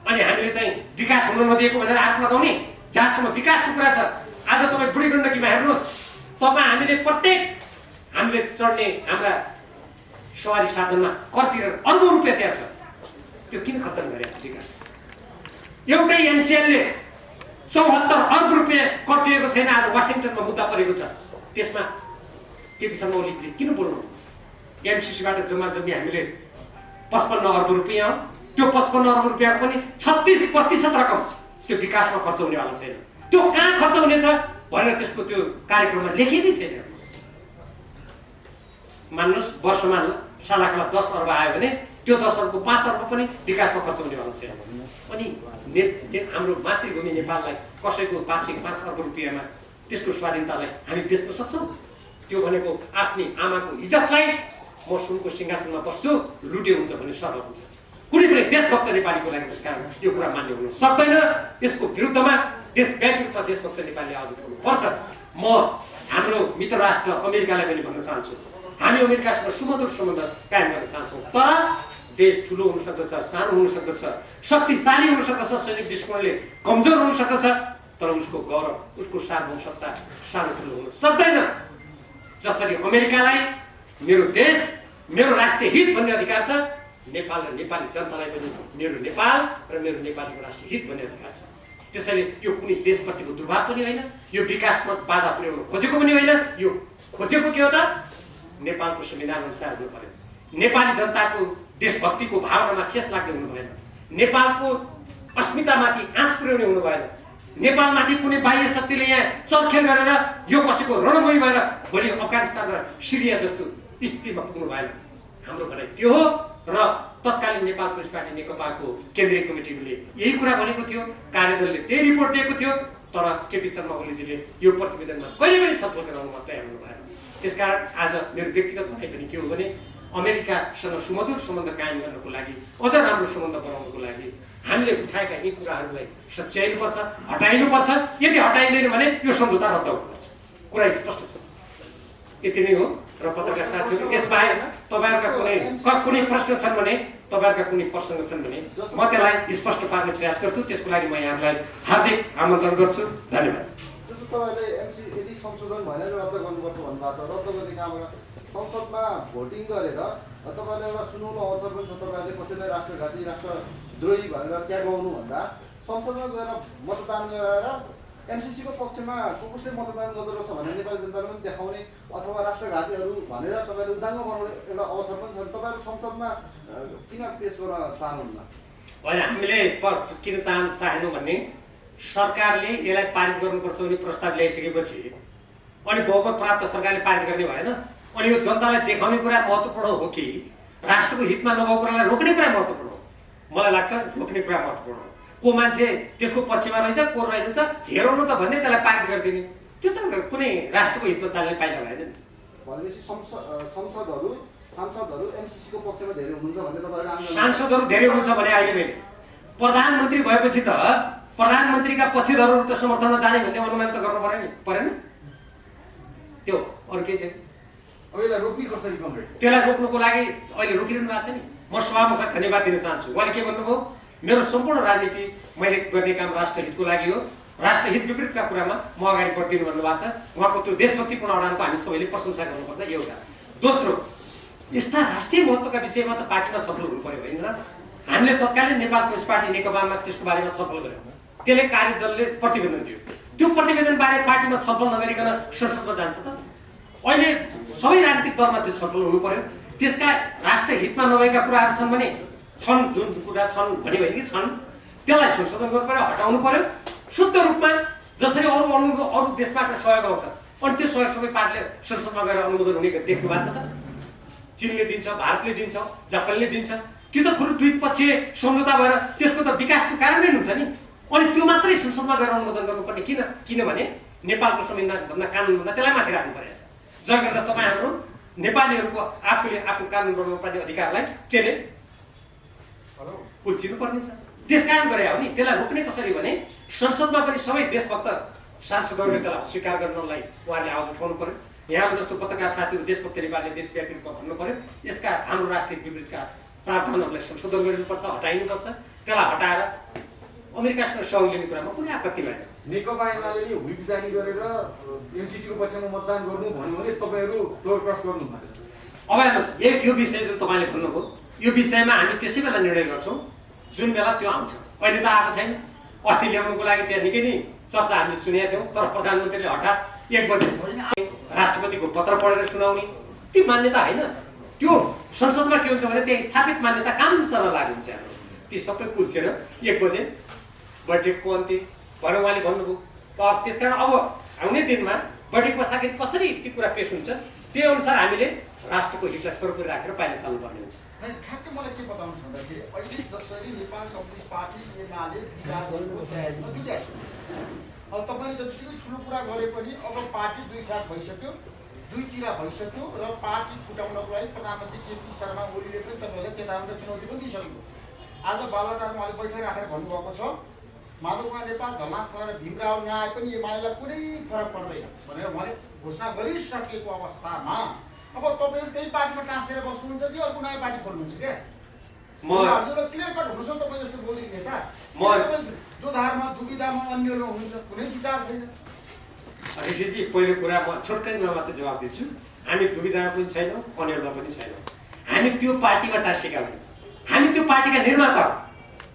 अनि हामीले चाहिँ विकास हुन नदिएको भनेर आरोप लगाउने। जहाँसम्म विकासको कुरा छ, आज तपाईँ बुढी गण्डकीमा हेर्नुहोस्, तपाईँ हामीले चढ्ने हाम्रा सवारी साधनमा कर तिरेर अर्बौं रुपियाँ त्यहाँ छ, त्यो किन खर्च गरे विकास? एउटै एनसिएलले 74 अर्ब रुपियाँ कर तिरेको छैन, आज वासिङटनमा मुद्दा परेको छ। त्यसमा केपी शर्मा ओलीजी किन बोल्नु? एमसीसीबाट जम्मा जम्मी हामीले 55 अर्ब रुपियाँ, त्यो 55 अर्ब रुपियाँको पनि 36% रकम त्यो विकासमा खर्च हुनेवाला छैन। त्यो कहाँ खर्च हुनेछ भनेर त्यसको त्यो कार्यक्रममा लेखिनै छैन। मान्नुहोस् वर्षमा सालाखाला 10 अर्ब आयो भने त्यो 10 अर्बको 5 अर्ब पनि विकासमा खर्च हुनेवाला छैन। अनि हाम्रो मातृभूमि नेपाललाई कसैको वार्षिक 5 अर्ब रुपियाँमा त्यसको स्वाधीनतालाई हामी बेच्न सक्छौँ? त्यो भनेको आफ्नै आमाको इज्जतलाई म सुनको सिंहासनमा बस्छु लुटे हुन्छ भने सरल हुन्छ। कुनै पनि देशभक्त नेपालीको लागि त्यस कारण यो कुरा मान्य हुन सक्दैन। यसको विरुद्धमा देशव्यापी रूपमा देशभक्त नेपालीले अघि बढ्नु पर्छ। म हाम्रो मित्र राष्ट्र अमेरिकालाई पनि भन्न चाहन्छु, हामी अमेरिकासँग सुमधुर सम्बन्ध कायम गर्न चाहन्छौँ, तर देश ठुलो हुन सक्दछ, सानो हुन सक्दछ, शक्तिशाली हुन सक्दछ, सैनिक दृष्टिकोणले कमजोर हुन सक्दछ, तर उसको गौरव, उसको सार्वभौमसत्ता सानो ठुलो हुन सक्दैन। जसरी अमेरिकालाई मेरो देश, मेरो राष्ट्रिय हित भन्ने अधिकार छ, नेपाल र नेपाली जनतालाई पनि मेरो नेपाल र मेरो नेपालीको राष्ट्रिय हित भन्ने अधिकार छ। त्यसैले यो कुनै देशप्रतिको दुर्भाव पनि होइन, यो विकासमा बाधा पुर्याउन खोजेको पनि होइन। यो खोजेको के हो त? नेपालको संविधान अनुसार हुनु पर्यो, नेपाली जनताको देशभक्तिको भावनामा ठेस लाग्ने हुनु भएन, नेपालको अस्मितामाथि आँच पुर्याउने हुनु भएन, नेपालमाथि कुनै बाह्य शक्तिले यहाँ चलखेल गरेर यो कसैको रणभूमि भएर भोलि अफगानिस्तान र सिरिया जस्तो स्थितिमा पुग्नु भएन। हाम्रो भनाइ त्यो हो र तत्कालीन नेपाल कम्युनिस्ट पार्टी नेकपाको केन्द्रीय कमिटीले यही कुरा भनेको थियो, कार्यदलले त्यही रिपोर्ट दिएको थियो, तर केपी शर्मा ओलीजीले यो प्रतिवेदनमा कहिले पनि छलफल गराउनु तयार हुनु भएन। त्यसकारण आज मेरो व्यक्तिगत भनाइ पनि के हो भने अमेरिकासँग सुमधुर सम्बन्ध कायम गर्नको लागि, अझ राम्रो सम्बन्ध बनाउनको लागि हामीले उठाएका यी कुराहरूलाई सच्याइनुपर्छ, हटाइनुपर्छ। यदि हटाइँदैन भने यो सम्झौता रद्द हुनुपर्छ। कुरा स्पष्ट छ। यति नै हो। र पत्रकार साथीहरू, यसबाहेक तपाईँहरूका कुनै प्रश्न छन् भने, तपाईँहरूका कुनै प्रसङ्ग छन् भने म त्यसलाई स्पष्ट पार्ने प्रयास गर्छु। त्यसको लागि म यहाँलाई हार्दिक आमन्त्रण गर्छु। धन्यवाद। जस्तो तपाईँले एमसी यदि संशोधन भनेर रद्द गर्नुपर्छ भन्नुभएको छ, रद्द गर्ने काममा संसदमा भोटिङ गरेर तपाईँले एउटा सुनौलो अवसर पनि छ, तपाईँहरूले कसैलाई राष्ट्रघाती राष्ट्रद्रोही भनेर ट्यागाउनु भन्दा संसदमा गएर मतदान गराएर एमसीसीको पक्षमा कसले मतदान गर्दो रहेछ भनेर नेपाली जनताले पनि देखाउने अथवा राष्ट्रघातीहरू भनेर तपाईँले उदाङ्ग बनाउने एउटा अवसर पनि छ। तपाईँहरू संसदमा किन पेश गर्न चाहनुहुन्न? होइन, हामीले किन चाहेनौँ भने सरकारले यसलाई पारित गर्नुपर्छ भन्ने प्रस्ताव ल्याइसकेपछि अनि बहुमत प्राप्त सरकारले पारित गर्ने भएन। अनि यो जनतालाई देखाउने कुरा महत्त्वपूर्ण हो कि राष्ट्रको हितमा नभएको कुरालाई रोक्ने कुरा महत्त्वपूर्ण हो? मलाई लाग्छ रोक्ने कुरा महत्त्वपूर्ण हो। को मान्छे त्यसको पक्षमा रहेछ, को रहेछ हेरौँ न त भन्ने, त्यसलाई पारित गरिदिने, त्यो त कुनै राष्ट्रको हितमा चाल्ने पाइला भएन नि। भनेपछि सांसदहरू एमसीसीको पक्षमा धेरै हुनुहुन्छ भन्ने तपाईँहरू? सांसदहरू धेरै हुनुहुन्छ भने अहिले मैले प्रधानमन्त्री भएपछि त प्रधानमन्त्रीका पक्षधरहरू त समर्थनमा जाने भन्ने अनुमान त गर्नु परेन, परेन? त्यो अरू केही छैन। यसलाई रोक्ने कसरी कमरेड? त्यसलाई रोक्नुको लागि अहिले रोकिरहनु भएको छ नि। म सभामुखलाई धन्यवाद दिन चाहन्छु। उहाँले के भन्नुभयो, मेरो सम्पूर्ण राजनीति मैले गर्ने काम राष्ट्रहितको लागि हो, राष्ट्रहित विपरीतका कुरामा म अगाडि बढ्दिनु भन्नुभएको छ। उहाँको त्यो देशभक्तिपूर्ण अडानको हामी सबैले प्रशंसा गर्नुपर्छ, एउटा। दोस्रो, यस्ता राष्ट्रिय महत्त्वका विषयमा त पार्टीमा छलफल हुनु पर्यो होइन र? हामीले तत्कालीन नेपाल कम्युनिस्ट पार्टी नेकपामा त्यसको बारेमा छलफल गऱ्यौँ, त्यसले कार्यदलले प्रतिवेदन दियो। त्यो प्रतिवेदन बारे पार्टीमा छलफल नगरिकन संसदमा जान्छ त? अहिले सबै राजनीतिक दलमा त्यो छलफल हुनु पर्यो। त्यसका राष्ट्रहितमा नभएका कुराहरू छन् भने छन्, जुन कुरा छन् भने कि छन्, त्यसलाई संशोधन गर्नु पर्यो, हटाउनु पर्यो शुद्ध रूपमा। जसरी अरू देशबाट सहयोग आउँछ, अनि त्यो सहयोग सबै पार्टीले संसदमा गएर अनुमोदन हुने देख्नु भएको छ त? चीनले दिन्छ, भारतले दिन्छ, जापानले दिन्छ। त्यो त कुरो द्विपक्षीय सम्झौता भएर त्यसको त विकासको कार्यान्वयन हुन्छ नि। अनि त्यो मात्रै संसदमा गएर अनुमोदन गर्नुपर्ने किन? किनभने नेपालको संविधानभन्दा कानुनभन्दा त्यसलाई माथि राख्नु परेको छ। जसले गर्दा तपाईँ हाम्रो नेपालीहरूको आफूले आफ्नो कानुन बनाउनुपर्ने अधिकारलाई त्यसले कुल्चिनु पर्ने छ। त्यसकारण गरे हो नि। त्यसलाई रोक्ने कसरी भने संसदमा पनि सबै देशभक्त सांसदहरूले त्यसलाई अस्वीकार गर्नलाई उहाँले आवाज उठाउनु पर्यो। यहाँको जस्तो पत्रकार साथीहरू देशभक्त नेपालले देशव्यापी रूपमा भन्नु पर्यो यसका हाम्रो राष्ट्रिय विवृतका प्रावधानहरूलाई संशोधन गरिनुपर्छ, हटाइनुपर्छ। त्यसलाई हटाएर अमेरिकासँग सहयोग लिने कुरामा कुनै आपत्ति भएन। नेकपा एमाले व्हिप जारी गरेर एमसीसी को पक्षमा मतदान गर्नु भन्यो भने तपाईहरु फ्लोर क्रस गर्नु भएको छ। अब हेर्नुहोस् यो विषय जुन तपाईँले भन्नुभयो यो विषयमा हामी त्यसै बेला निर्णय गर्छौँ जुन बेला त्यो आउँछ। अहिले त आएको छैन। अस्ति ल्याउनुको लागि त्यहाँ निकै नै चर्चा हामीले सुनेका थियौँ, तर प्रधानमन्त्रीले हठात 1 बजे राष्ट्रपतिको पत्र पढेर सुनाउने ती मान्यता होइन। त्यो संसदमा के हुन्छ भने त्यहाँ स्थापित मान्यता कानुनसँग लागु हुन्छ। ती सबै कुल्चेर 1 बजे बैठकको अन्त्य भनेर उहाँले भन्नुभयो। त्यसकारण अब आउने दिनमा बैठक बस्दाखेरि कसरी ती कुरा पेश हुन्छ त्यो अनुसार हामीले राष्ट्रको हितलाई सर्वोपरि राखेर पाइला चाल्नुपर्ने हुन्छ। ठ्याक्कै मलाई के बताउनुहोस् भन्दाखेरि अहिले जसरी नेपाल कम्युनिस्ट पार्टी एमाले विवादहरूको तयारीमा जुटिएको छ। अब तपाईँले जतिकै ठुलो कुरा गरे पनि अब पार्टी 2 खात भइसक्यो, 2 चिरा भइसक्यो र पार्टी फुटाउनको लागि प्रधानमन्त्री केपी शर्मा ओलीले पनि तपाईँलाई चेतावनी र चुनौती पनि दिइसक्नु। आज बालुवाटारमा उहाँले बैठक राखेर भन्नुभएको छ माधव कुमार नेपाल झलनाथ गरेर भीमराव नआए पनि एमालेलाई कुनै फरक पर्दैन भनेर उहाँले घोषणा गरिसकेको अवस्थामा अब तपाईहरु त्यही पार्टीमा टाँसेर बस्नुहुन्छ कि अर्को नयाँ पार्टी खोल्नुहुन्छ के? म एउटा क्लियर कट हुनुहुन्छ तपाईँ जस्तो बौद्धिक नेता। तपाईँ दोधारमा दुविधामा अन्यलमा हुनुहुन्छ, कुनै विचार छैन। ऋषिजी पहिलो कुरा म छोटकैमा मात्र जवाब दिन्छु। हामी दुविधामा पनि छैनौँ, अन्यलमा पनि छैनौँ। हामी त्यो पार्टीमा टाँसेका होइन, हामी त्यो पार्टीका निर्माता।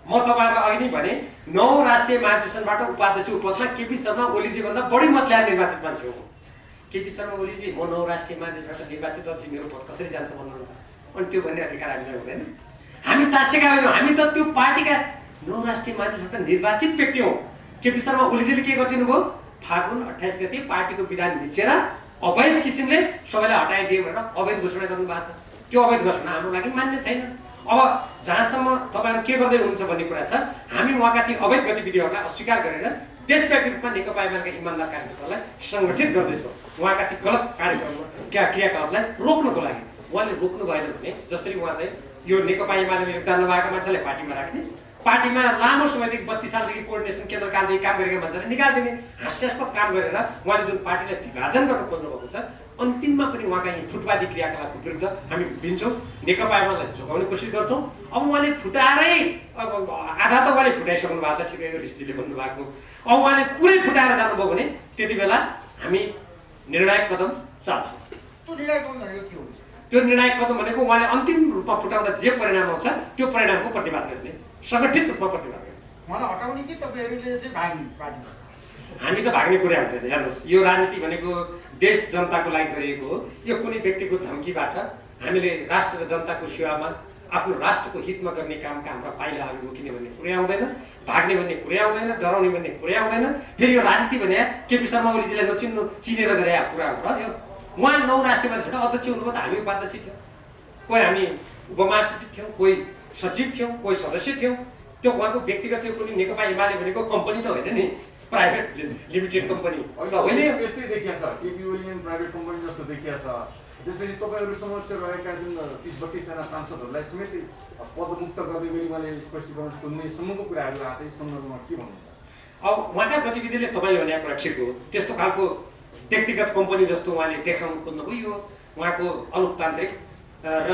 म तपाईँहरूलाई अघि नै भने 9 राष्ट्रिय महाधिवेशनबाट उपाध्यक्ष पदमा केपी शर्मा ओलीजी भन्दा बढी मत ल्याएर निर्वाचित मान्छे हो। केपी शर्मा ओलीजी म 9 राष्ट्रिय महाधिवेशनबाट निर्वाचित अझै मेरो पद कसरी जान्छ भन्नुहुन्छ। अनि त्यो भन्ने अधिकार हामीलाई हुँदैन। हामी टाँसेका होइनौँ, हामी त त्यो पार्टीका 9 राष्ट्रिय महाधिवेशनबाट निर्वाचित व्यक्ति हौँ। केपी शर्मा ओलीजीले के गरिदिनु भयो? फागुन 28 गते पार्टीको विधान मिचेर अवैध किसिमले सबैलाई हटाइदिए भनेर अवैध घोषणा गर्नुभएको छ। त्यो अवैध घोषणा हाम्रो लागि मान्य छैन। अब जहाँसम्म तपाईँहरू के गर्दै हुनुहुन्छ भन्ने कुरा छ, हामी उहाँका ती अवैध गतिविधिहरूलाई अस्वीकार गरेर देशव्यापी रूपमा नेकपा एमालेका इमानदार कार्यकर्तालाई सङ्गठित गर्दैछौँ। उहाँका ती गलत क्रियाकलापलाई रोक्नको लागि। उहाँले रोक्नु भएन भने जसरी उहाँ चाहिँ यो नेकपा एमालेमा योगदान नभएका मान्छेलाई पार्टीमा राख्ने, पार्टीमा लामो समयदेखि 32 सालदेखि कोअर्डिनेसन केन्द्रकालदेखि काम गरेका मान्छेलाई निकालिदिने हास्यास्पद काम गरेर उहाँले जुन पार्टीलाई विभाजन गर्न खोज्नु भएको छ अन्तिममा पनि उहाँका यी फुटवादी क्रियाकलापको विरुद्ध हामी उभिन्छौँ, नेकपा एमालेलाई जोगाउने कोसिस गर्छौँ। अब उहाँले फुटाएरै अब आधा त उहाँले फुटाइसक्नु भएको छ, ठिकै ऋषिजीले भन्नुभएको। अब उहाँले पुरै फुटाएर जानुभयो भने त्यति बेला हामी निर्णायक कदम चाल्छौँ। त्यो निर्णायक कदम भनेको के हुन्छ? त्यो निर्णायक कदम भनेको उहाँले अन्तिम रूपमा फुटाउँदा जे परिणाम आउँछ त्यो परिणामको प्रतिवाद गर्ने, सङ्गठित रूपमा प्रतिवाद गर्ने। उहाँलाई हटाउने कि तपाईँहरूले चाहिँ भाग्ने पार्टीमा? हामी त भाग्ने कुरा हुँदैन। हेर्नुहोस् यो राजनीति भनेको देश जनताको लागि गरिएको हो। यो कुनै व्यक्तिको धम्कीबाट हामीले राष्ट्र र जनताको सेवामा आफ्नो राष्ट्रको हितमा गर्ने कामका हाम्रा पाइलाहरू रोकिने भन्ने कुरै आउँदैन, भाग्ने भन्ने कुरै आउँदैन, डराउने भन्ने कुरै आउँदैन। फेरि यो राजनीति भने केपी शर्मा ओलीजीलाई चिनेर गरे कुरा हो र यो। उहाँ 9 राष्ट्रिय महाधिवेशनबाट अध्यक्ष हुनुभयो त हामी उपाध्यक्ष थियौँ, कोही हामी उपमहासचिव थियौँ, कोही सचिव थियौँ, कोही सदस्य थियौँ। त्यो उहाँको व्यक्तिगत त्यो कुनै नेकपा एमाले भनेको कम्पनी त होइन नि, प्राइभेट लिमिटेड कम्पनी होइन। त्यस्तै देखिया छ, केपी ओली प्राइभेट कम्पनी जस्तो देखिया छ। त्यसपछि तपाईँहरू समक्ष रहेका जुन 30-32 जना सांसदहरूलाई समेत पदमुक्त गर्ने गरी उहाँले स्पष्टीकरण सुन्नेसम्मको कुराहरू आएको छ। यस सन्दर्भमा के भन्नुहुन्छ? अब उहाँका गतिविधिले तपाईँले भनेको कुरा ठिक हो। त्यस्तो खालको व्यक्तिगत कम्पनी जस्तो उहाँले देखाउनु खोज्नुभयो यो उहाँको अलोकतान्त्रिक र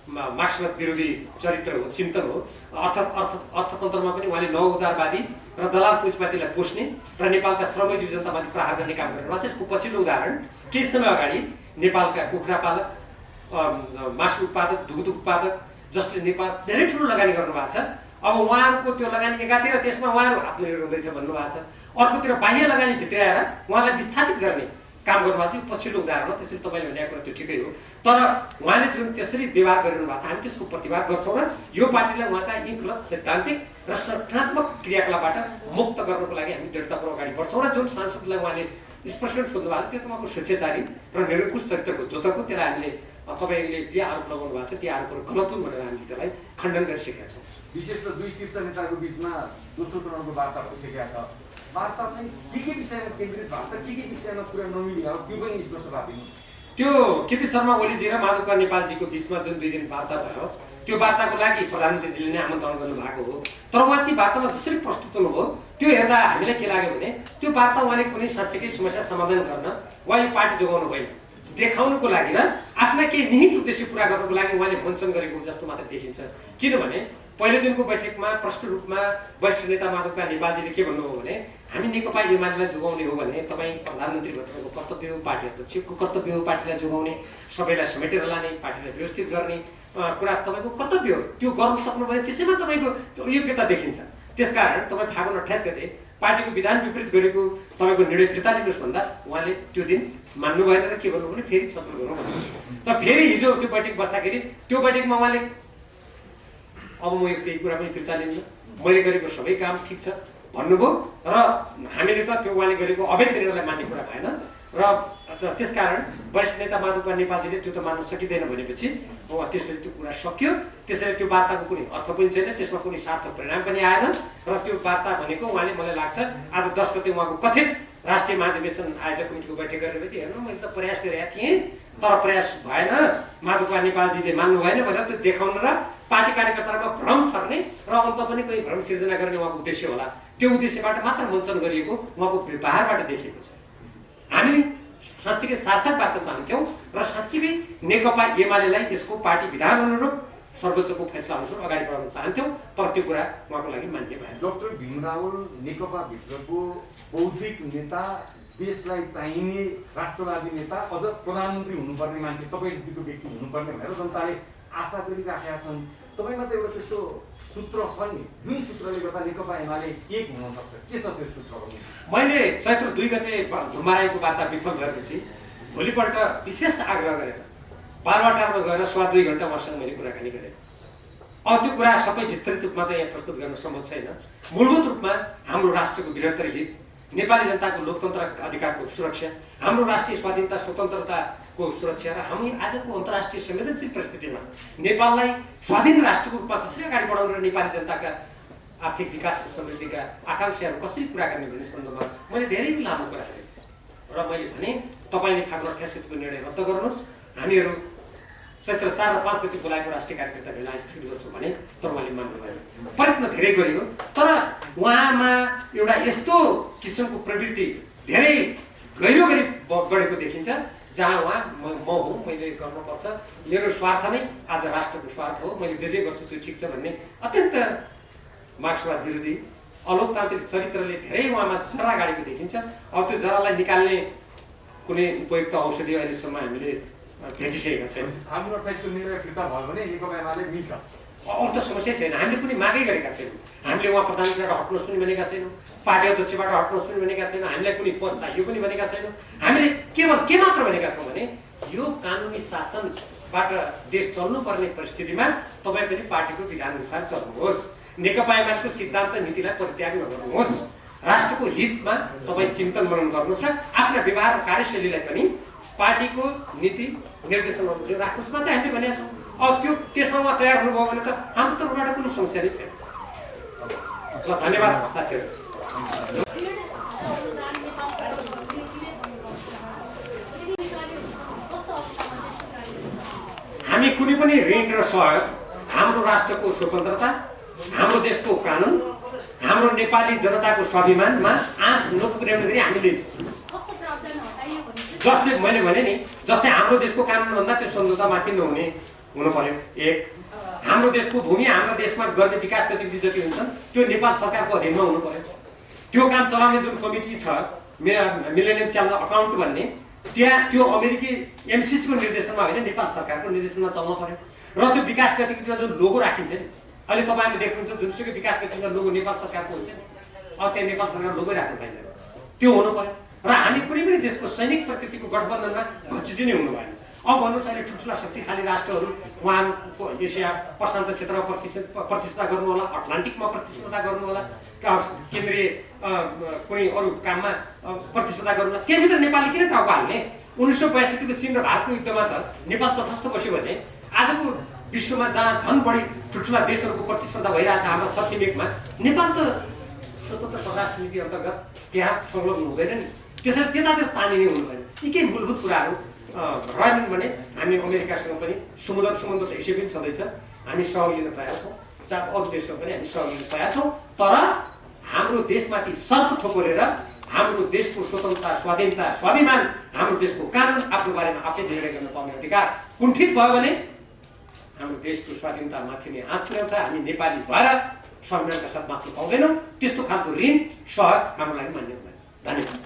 मार्क्सवाद विरोधी चरित्र हो, चिन्तन हो। अर्थतन्त्रमा पनि उहाँले नवउदारवादी र दलाल पुँजीपतिलाई पोस्ने र नेपालका श्रमजीवी जनतामाथि प्रहार गर्ने काम गरेर यसको पछिल्लो उदाहरण केही समय अगाडि नेपालका कुखुरा पालक, मासु उत्पादक, दुग्ध उत्पादक जसले नेपाल धेरै ठुलो लगानी गर्नुभएको छ। अब उहाँहरूको त्यो लगानी एकातिर त्यसमा उहाँहरू आत्मनिर्भर हुँदैछ भन्नुभएको छ, अर्कोतिर बाह्य लगानी भित्राएर उहाँलाई विस्थापित गर्ने काम गर्नुभएको छ। यो पछिल्लो उदाहरण हो। त्यसरी तपाईँले भनेको कुरा त्यो ठिकै हो, तर उहाँले जुन त्यसरी व्यवहार गरिरहनु भएको छ हामी त्यसको प्रतिवाद गर्छौँ र यो पार्टीलाई उहाँका यी गलत सैद्धान्तिक र सकारात्मक क्रियाकलापबाट मुक्त गर्नको लागि हामी दृढतापूर्वक अगाडि बढ्छौँ र जुन सांसदलाई उहाँले स्पष्ट सोध्नु भएको त्यो तपाईँको स्वेच्छाचारी र निरङ्कुश चरित्रको द्वन्द्वको त्यसलाई हामीले तपाईँले जे आरोप लगाउनु भएको छ त्यो आरोपहरू गलत हुन् भनेर हामीले त्यसलाई खण्डन गरिसकेका छौँ। विशेष त दुई शीर्ष नेताको बिचमा दोस्रो चरणको वार्ता भइसकेका छ। वार्ता चाहिँ के विषयमा केन्द्रित भएको छ, के विषयमा कुरा नमिलेको हो त्यो पनि स्पष्ट पारिदिनु। त्यो केपी शर्मा ओलीजी र माधव कुमार नेपालजीको बिचमा जुन 2 दिन वार्ता भयो त्यो वार्ताको लागि प्रधानमन्त्रीजीले नै आमन्त्रण गर्नुभएको हो। तर उहाँ ती वार्तामा जसरी प्रस्तुत हुनुभयो त्यो हेर्दा हामीलाई के लाग्यो भने त्यो वार्ता उहाँले कुनै साँच्चैकै समस्या समाधान गर्न वा यो पार्टी जोगाउनु होइन, देखाउनुको लागि र आफ्ना केही निहित उद्देश्य पुरा गर्नुको लागि उहाँले मञ्चन गरेको जस्तो मात्र देखिन्छ। किनभने पहिलो दिनको बैठकमा प्रष्ट रूपमा वरिष्ठ नेता माधव कुमार नेपालजीले के भन्नुभयो भने हामी नेकपा एमालेलाई जोगाउने हो भने तपाईँ प्रधानमन्त्री भन्नुको कर्तव्य हो, पार्टी अध्यक्षको कर्तव्य हो पार्टीलाई जोगाउने, सबैलाई समेटेर लाने, पार्टीलाई व्यवस्थित गर्ने कुरा तपाईँको कर्तव्य हो। त्यो गर्नु सक्नु भने त्यसैमा तपाईँको योग्यता देखिन्छ। त्यसकारण तपाईँ फागुन 28 गते पार्टीको विधान विपरीत गरेको तपाईँको निर्णय फिर्ता लिनुहोस् भन्दा उहाँले त्यो दिन मान्नु भएन र के भन्नु भने फेरि छलफल गरौँ भन्नु। तर फेरि हिजो त्यो बैठक बस्दाखेरि त्यो बैठकमा उहाँले अब म यो केही कुरा पनि फिर्ता लिन्छु, मैले गरेको सबै काम ठिक छ भन्नुभयो र हामीले त त्यो उहाँले गरेको अवैध निर्णयलाई मान्ने कुरा भएन र त्यसकारण वरिष्ठ नेता माधव कुमार नेपालजीले त्यो त मान्न सकिँदैन भनेपछि त्यसपछि त्यो कुरा सक्यो। त्यसैले त्यो वार्ताको कुनै अर्थ पनि छैन, त्यसमा कुनै सार्थक परिणाम पनि आएन र त्यो वार्ता भनेको उहाँले मलाई लाग्छ आज 10 गते उहाँको कथित राष्ट्रिय महाधिवेशन आयोजक कमिटीको बैठक गरेपछि हेर्नु मैले त प्रयास गरेका थिएँ तर प्रयास भएन, माधव कुमार नेपालजीले मान्नु भएन भनेर त्यो देखाउन र पार्टी कार्यकर्तामा भ्रम छर्ने र अन्त पनि कोही भ्रम सिर्जना गर्ने उहाँको उद्देश्य होला। त्यो उद्देश्यबाट मात्र मञ्चन गरिएको उहाँको व्यवहारबाट देखिएको छ। हामी साँच्चीकै सार्थक वार्ता चाहन्थ्यौँ र साँच्चीकै नेकपा एमालेलाई यसको पार्टी विधान अनुरूप सर्वोच्चको फैसला अनुसार अगाडि बढाउन चाहन्थ्यौँ, तर त्यो कुरा उहाँको लागि मान्य भएन। डाक्टर भीम रावल नेकपा भित्रको बौद्धिक नेता, देशलाई चाहिने राष्ट्रवादी नेता, अझ प्रधानमन्त्री हुनुपर्ने मान्छे तपाईँको व्यक्ति हुनुपर्ने भनेर जनताले आशा गरिराखेका छन्। तपाईँमा त एउटा त्यस्तो सूत्र छ नि जुन सूत्रले गर्दा नेकपा एमाले एक हुन सक्छ, के छ त्यो सूत्र? मैले चैत्र 2 गते घुमाराईको वार्ता विफल भएपछि भोलिपल्ट विशेष आग्रह गरेर बालुवाटारमा गएर 2.5 घण्टा उहाँसँग मैले कुराकानी गरेँ। अब त्यो कुरा सबै विस्तृत रूपमा त यहाँ प्रस्तुत गर्न सम्भव छैन। मूलभूत रूपमा हाम्रो राष्ट्रको बृहत्तर हित, नेपाली जनताको लोकतन्त्र अधिकारको सुरक्षा, हाम्रो राष्ट्रिय स्वाधीनता स्वतन्त्रताको सुरक्षा र हामी आजको अन्तर्राष्ट्रिय संवेदनशील परिस्थितिमा नेपाललाई स्वाधीन राष्ट्रको रूपमा कसरी अगाडि बढाउनु र नेपाली जनताका आर्थिक विकास र समृद्धिका आकांक्षाहरू कसरी पुरा गर्ने भन्ने सन्दर्भमा मैले धेरै लामो कुरा गरेँ र मैले भने तपाईँले फागुन 28 गतिको निर्णय रद्द गर्नुहोस्, हामीहरू चैत्र 4 र 5 गति बोलाएको राष्ट्रिय कार्यकर्ता भेला स्थित गर्छु भने तर उहाँले मान्नु भएन। प्रयत्न धेरै गरियो तर उहाँमा एउटा यस्तो किसिमको प्रवृत्ति धेरै गहिरो गरी बढेको देखिन्छ जहाँ उहाँ म हुँ, मैले गर्नुपर्छ, मेरो स्वार्थ नै आज राष्ट्रको स्वार्थ हो, मैले जे गर्छु त्यो ठिक छ भन्ने अत्यन्त मार्क्सवाद विरोधी अलोकतान्त्रिक चरित्रले धेरै उहाँमा जरा गाडेको देखिन्छ। अब त्यो जरालाई निकाल्ने कुनै उपयुक्त औषधि अहिलेसम्म हामीले भेटिसकेका छैन। हाम्रो 28 को निर्णय फिर्ता भयो भने नेकपा एमाले मिल्छ, अरू त समस्या छैन। हामीले कुनै मागै गरेका छैनौँ, हामीले उहाँ प्रधानमन्त्रीबाट हट्नुहोस् पनि भनेका छैनौँ, पार्टी अध्यक्षबाट हट्नुहोस् पनि भनेका छैनौँ, हामीलाई कुनै पद चाहियो पनि भनेका छैनौँ। हामीले केवल के मात्र भनेका छौँ भने यो कानुनी शासनबाट देश चल्नुपर्ने परिस्थितिमा तपाईँ पनि पार्टीको विधानअनुसार चल्नुहोस्, नेकपा एमालेको सिद्धान्त नीतिलाई परित्याग नगर्नुहोस्, राष्ट्रको हितमा तपाईँ चिन्तन मनन गर्नुहोस् र आफ्ना व्यवहार र कार्यशैलीलाई पनि पार्टीको नीति निर्देशन राख्नुहोस् मात्रै हामीले भनेका छौँ। अब त्यो त्यसमा उहाँ तयार हुनुभयो भने त हाम्रो तर्फबाट कुनै समस्या नै छैन। ल धन्यवाद साथीहरू। हामी कुनै पनि ऋण र सहयोग हाम्रो राष्ट्रको स्वतन्त्रता, हाम्रो देशको कानुन, हाम्रो नेपाली जनताको स्वाभिमानमा आँच नपुर्याउने गरी हामी लिन्छौँ। जसले मैले भने नि जस्तै हाम्रो देशको कानुनभन्दा त्यो सम्झौतामाथि नहुने हुनु पर्यो। एक, हाम्रो देशको भूमि हाम्रो देशमा गर्ने विकास गतिविधि जति हुन्छन् त्यो नेपाल सरकारको अधीनमा हुनु पर्यो। त्यो काम चलाउने जुन कमिटी छ मिलेनियम च्यानल अकाउन्ट भन्ने, त्यहाँ त्यो अमेरिकी एमसिसीको निर्देशनमा होइन नेपाल सरकारको निर्देशनमा चल्न पर्यो। र त्यो विकास गतिविधिमा जुन लोगो राखिन्छ नि, अहिले तपाईँले देख्नुहुन्छ जुनसुकै विकास गतिविधिमा लोगो नेपाल सरकारको हुन्छ नि, अब त्यहाँ नेपाल सरकार लोगो राख्नु पाइँदैन, त्यो हुनु पर्यो। र हामी कुनै पनि देशको सैनिक प्रकृतिको गठबन्धनमा घचिदिने हुनु भएन। अब भन्नुहोस् अहिले ठुल्ठुला शक्तिशाली राष्ट्रहरू उहाँहरूको एसिया प्रशान्त क्षेत्रमा प्रतिस्पर्धा गर्नु होला, अटलान्टिकमा प्रतिस्पर्धा गर्नु होला, केन्द्रीय कुनै अरू काममा प्रतिस्पर्धा गर्नु होला, त्यहाँभित्र नेपालले किन टाउको हाल्ने? 1962 को चीन र भारतको युद्धमा त नेपाल तटस्थ बस्यो भने आजको विश्वमा जहाँ झन् बढी ठुल्ठुला देशहरूको प्रतिस्पर्धा भइरहेछ हाम्रो छरछिमेकमा, नेपाल त स्वतन्त्र परराष्ट्र नीति अन्तर्गत त्यहाँ संलग्न हुँदैन नि। त्यसरी त्यतातिर तानिने हुनु भएन। यी केही मूलभूत कुराहरू रहेनन् भने हामी अमेरिकासँग पनि समुद्र त यसै पनि छँदैछ, हामी सहयोग लिन तयार छौँ, अरू देशसँग पनि हामी सहयोग लिन तयार छौँ, तर हाम्रो देशमाथि शर्त थोपरेर हाम्रो देशको स्वतन्त्रता, स्वाधीनता, स्वाभिमान, हाम्रो देशको कानुन आफ्नो बारेमा आफै निर्णय गर्न पाउने अधिकार कुण्ठित भयो भने हाम्रो देशको स्वाधीनतामाथि नै आँच पुर्याउँछ। हामी नेपाली भएर स्वाभिमानका साथ बाँच्न पाउँदैनौँ। त्यस्तो खालको ऋण सहयोग हाम्रो लागि मान्य हुँदैन। धन्यवाद।